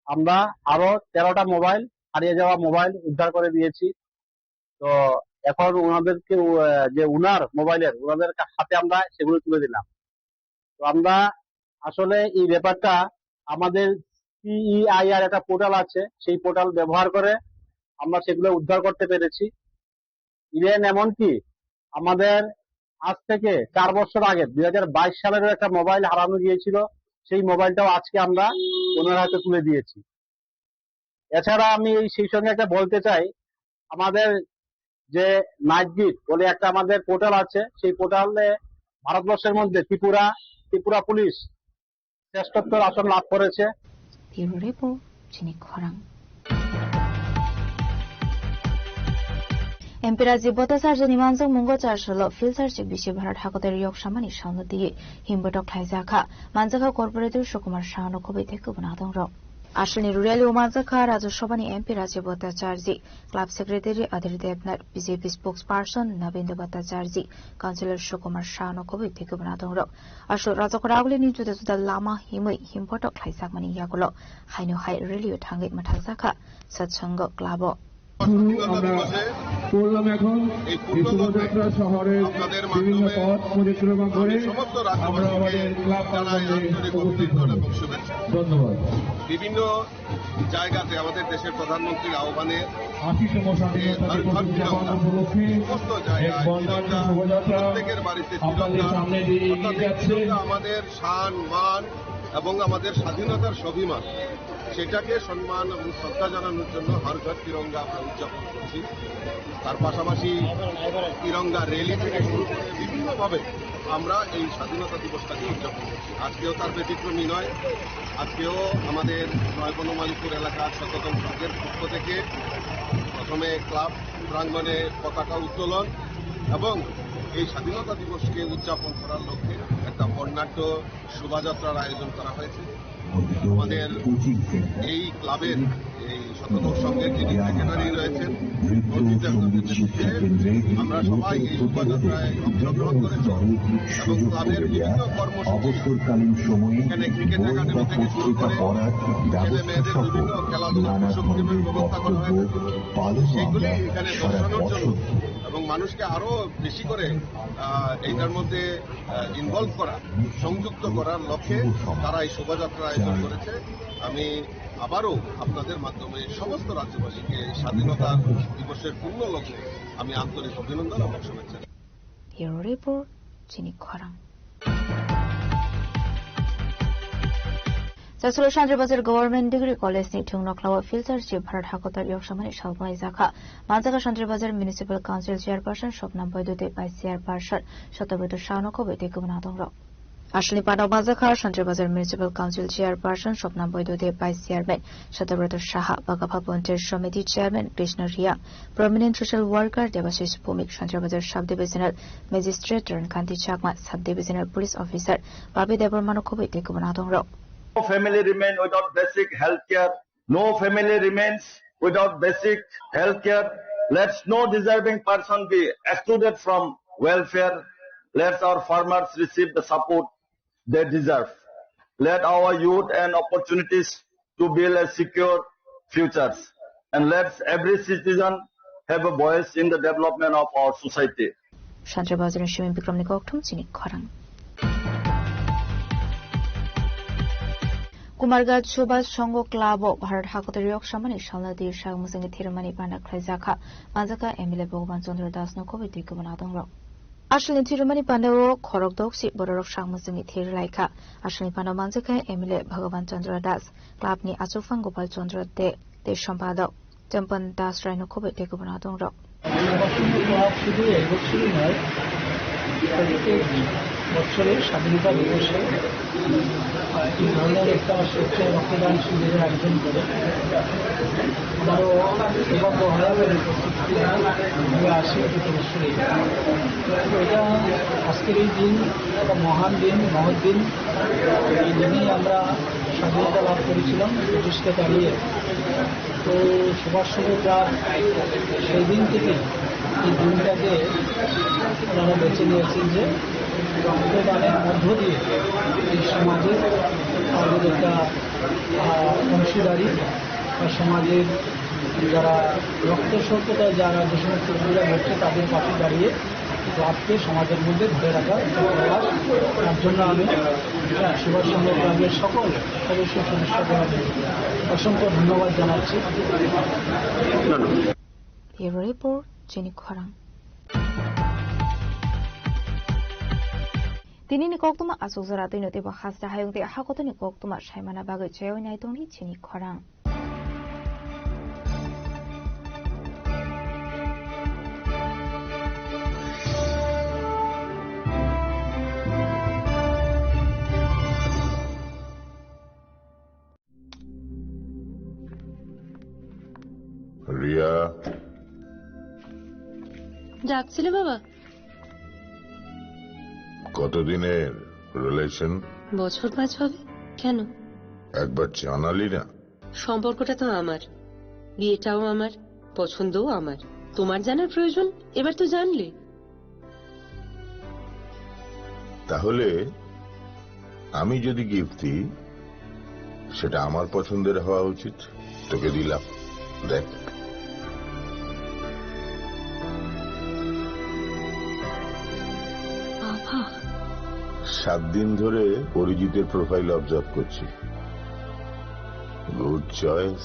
আমরা আরো 13টা মোবাইল, হারিয়ে যাওয়া মোবাইল উদ্ধার করে দিয়েছি। তো এখন ওনাদেরকে যে উনার মোবাইলের ওনাদের হাতে আমরা সেগুলো তুলে দিলাম। তো আমরা আসলে এই ব্যাপারটা আমাদের CEIR একটা পোর্টাল আছে, সেই পোর্টাল ব্যবহার করে আমরা সেগুলো উদ্ধার করতে পেরেছি। ইভেন এমনকি আমাদের আজ থেকে 4 বছর আগে 2022 সালেরও একটা মোবাইল হারানো গিয়েছিল, সেই মোবাইলটাও আজকে আমরা ওনার হাতে তুলে দিয়েছি। এছাড়া আমি সেই সঙ্গে একটা বলতে চাই, আমাদের যে নাইট বিট বলে একটা আমাদের পোর্টাল আছে, সেই পোর্টালে ভারতবর্ষের মধ্যে ত্রিপুরা পুলিশ শ্রেষ্ঠত্বের আসন লাভ করেছে। ব্যুরো রিপোর্ট, জিনিক খরাং। এমপি রাজীব ভট্টাচার্যनि मानजों मुंगो चारसलो फिल्चारचिक बिसि Bharat हाकतेर yok samani saunati himbotok thaijaka manjaka corporator sukumar shano khobei thek kubna dong rok Ashley Rureli Umazaka Rajashabani MP Raja Bhattacharjee, Club Secretary Adhir Devnath, BJP spokesperson Navendra Bhattacharjee, Councillor Shukumar Shano Kobi Tekubanatongrok, Ashok Rajakoraguli ni juda juda lama himui himpotok Laisakmani Yagulo, Hainu Hai Relio Tangit Matazaka, Satsango Klabo. করলাম এখন এই শোভাযাত্রা শহরের বিভিন্ন পথ পরিক্রমা করে আমরা আমাদের ক্লাব প্রাঙ্গণে উপস্থিত হলাম। ধন্যবাদ। বিভিন্ন জায়গাতে আমাদের দেশের প্রধানমন্ত্রীর আহ্বানে 80তম স্বাধীনতা দিবস উপলক্ষে এক বর্ণাঢ্য শোভাযাত্রা আপনাদের সামনে দিয়ে এগিয়ে যাচ্ছে। আমাদের শান মান এবং আমাদের স্বাধীনতার স্বাভিমান সেটাকে সম্মান এবং শ্রদ্ধা জানানোর জন্য হর ঘর তিরঙ্গা আমরা উদযাপন করছি। তার পাশাপাশি তিরঙ্গা র্যালি থেকে শুরু করে বিভিন্নভাবে আমরা এই স্বাধীনতা দিবসটাকে উদযাপন করছি। আজকেও তার ব্যতিক্রমী নয়। আজকেও আমাদের নয়বনমালীপুর এলাকার সচেতন সংঘের পক্ষ থেকে প্রথমে ক্লাব প্রাঙ্গণে পতাকা উত্তোলন এবং এই স্বাধীনতা দিবসকে উদযাপন করার লক্ষ্যে একটা বর্ণাঢ্য শোভাযাত্রার আয়োজন করা হয়েছে। আমাদের এই ক্লাবের এই সচেতন সংঘের যিনি সেক্রেটারি রয়েছেন আমরা সবাই এই শোভাযাত্রায় অংশগ্রহণ করেছি এবং ক্লাবের বিভিন্ন কর্মসূচি এখানে ক্রিকেট একাডেমি থেকে শুরু করে ছেলে মেয়েদের বিভিন্ন খেলাধুলার প্রশিক্ষণের ব্যবস্থা করা হয়েছে সেগুলি এখানে দর্শানোর জন্য এবং মানুষকে আরো বেশি করে এইটার মধ্যে ইনভলভ করা সংযুক্ত করার লক্ষ্যে তারা এই শোভাযাত্রা আয়োজন করেছে। আমি আবারও আপনাদের মাধ্যমে সমস্ত রাজ্যবাসীকে স্বাধীনতা দিবসের পূর্ণ লক্ষ্যে আমি আন্তরিক অভিনন্দন এবং শুভেচ্ছা। Sasolo Chandrabazar Government Degree College ni Thungnoklawa Filter Chief Bharat Hakotar Yoksamani Shalbai Zaka Manjaka Chandrabazar Municipal Council Chairperson Shopna Boydute by Chairperson Shotabruto Shanoko Bete Gubnatongro Ashli Pano Manjaka Chandrabazar Municipal Council Chairperson Shopna Boydute by Chairman Shotabruto Shaha Bagapha Volunteer Committee Chairman Krishna Ria Prominent Social Worker Devashish Pumik Chandrabazar Sub-Divisional Magistrate Rankanti Chakma Sub-Divisional Police Officer Babi Debormanoko Bete Gubnatongro No family remains without basic health care. No family remains without basic health care. Let no deserving person be excluded from welfare. Let our farmers receive the support they deserve. Let our youth and opportunities to build a secure futures. And let every citizen have a voice in the development of our society. Chandrabazar Shimin Bikram Nikoktum Sinik Khorang. Kumargat Subhas Songo Klabo Bharat Hakotar Yoksamani Shalnadir Shah Musangi Thirumani Panda Khlaizaka Manjaka Emile Bhagwan Chandra Das Nokobi Tikubanatongrok Ashli Thirumani Pandao Khorok Doksi Borok Shah Musangi Thirlaika Ashli Panda Manjaka Emile Bhagwan Chandra Das Klabni Achufang Gopal Chandra De Deshampado Tempan Das Raino Kobi Tikubanatongrok বছরের স্বাধীনতা দিবসে এই ধরনের একটা স্বেচ্ছায় রক্তদান শিবিরের আয়োজন করে আমারও সৌভাগ্য হয় উপস্থিত আসি অবশ্যই। এটা আজকের এই দিন একটা মহান দিন মহৎ দিন। এই দিনেই আমরা স্বাধীনতা লাভ করেছিলাম ব্রিটিশকে তাড়িয়ে। তো সুভাষচন্দ্র সেই দিন থেকে এই দিনটাকে ওনারা বেছে নিয়েছেন যে রক্তদানের মধ্য দিয়ে এই সমাজের আমাদের একটা অংশীদারি বা সমাজের যারা রক্ত স্বল্পতায় যারা যে সমস্ত রোগীরা হচ্ছে তাদের পাশে দাঁড়িয়ে ক্লাবকে সমাজের মধ্যে ধরে রাখার প্রয়াস। তার জন্য আমি সুভাষচন্দ্র ক্লাবের সকল সদস্য সদস্যদের অসংখ্য ধন্যবাদ জানাচ্ছি। Tini ni koktuma asuzara tino tiba khasta hayung ti hakoto ni koktuma shaimana bagai chayo ni aitong ni chini khorang. Riya ডাকছিলে বাবা? কতদিনের রিলেশন? বছর 5 হবে। কেন? একবার জানালি না? সম্পর্কটা তো আমার, বিয়েটাও আমার, পছন্দও আমার। তোমার জানার প্রয়োজন এবার তো জানলে। তাহলে আমি যদি গিফট দিই সেটা আমার পছন্দের হওয়া উচিত। তোকে দিলাম, দেখ। বাবা, 7 দিন ধরে অরিজিতের প্রোফাইল অবজার্ভ করছি। Good choice.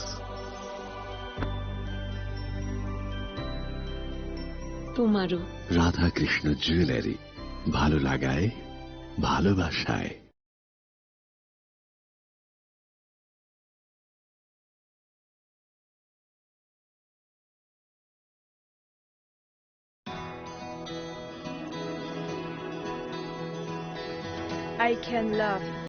তোমারও। রাধাকৃষ্ণ জুয়েলারি, ভালো লাগায় ভালোবাসায়। I can love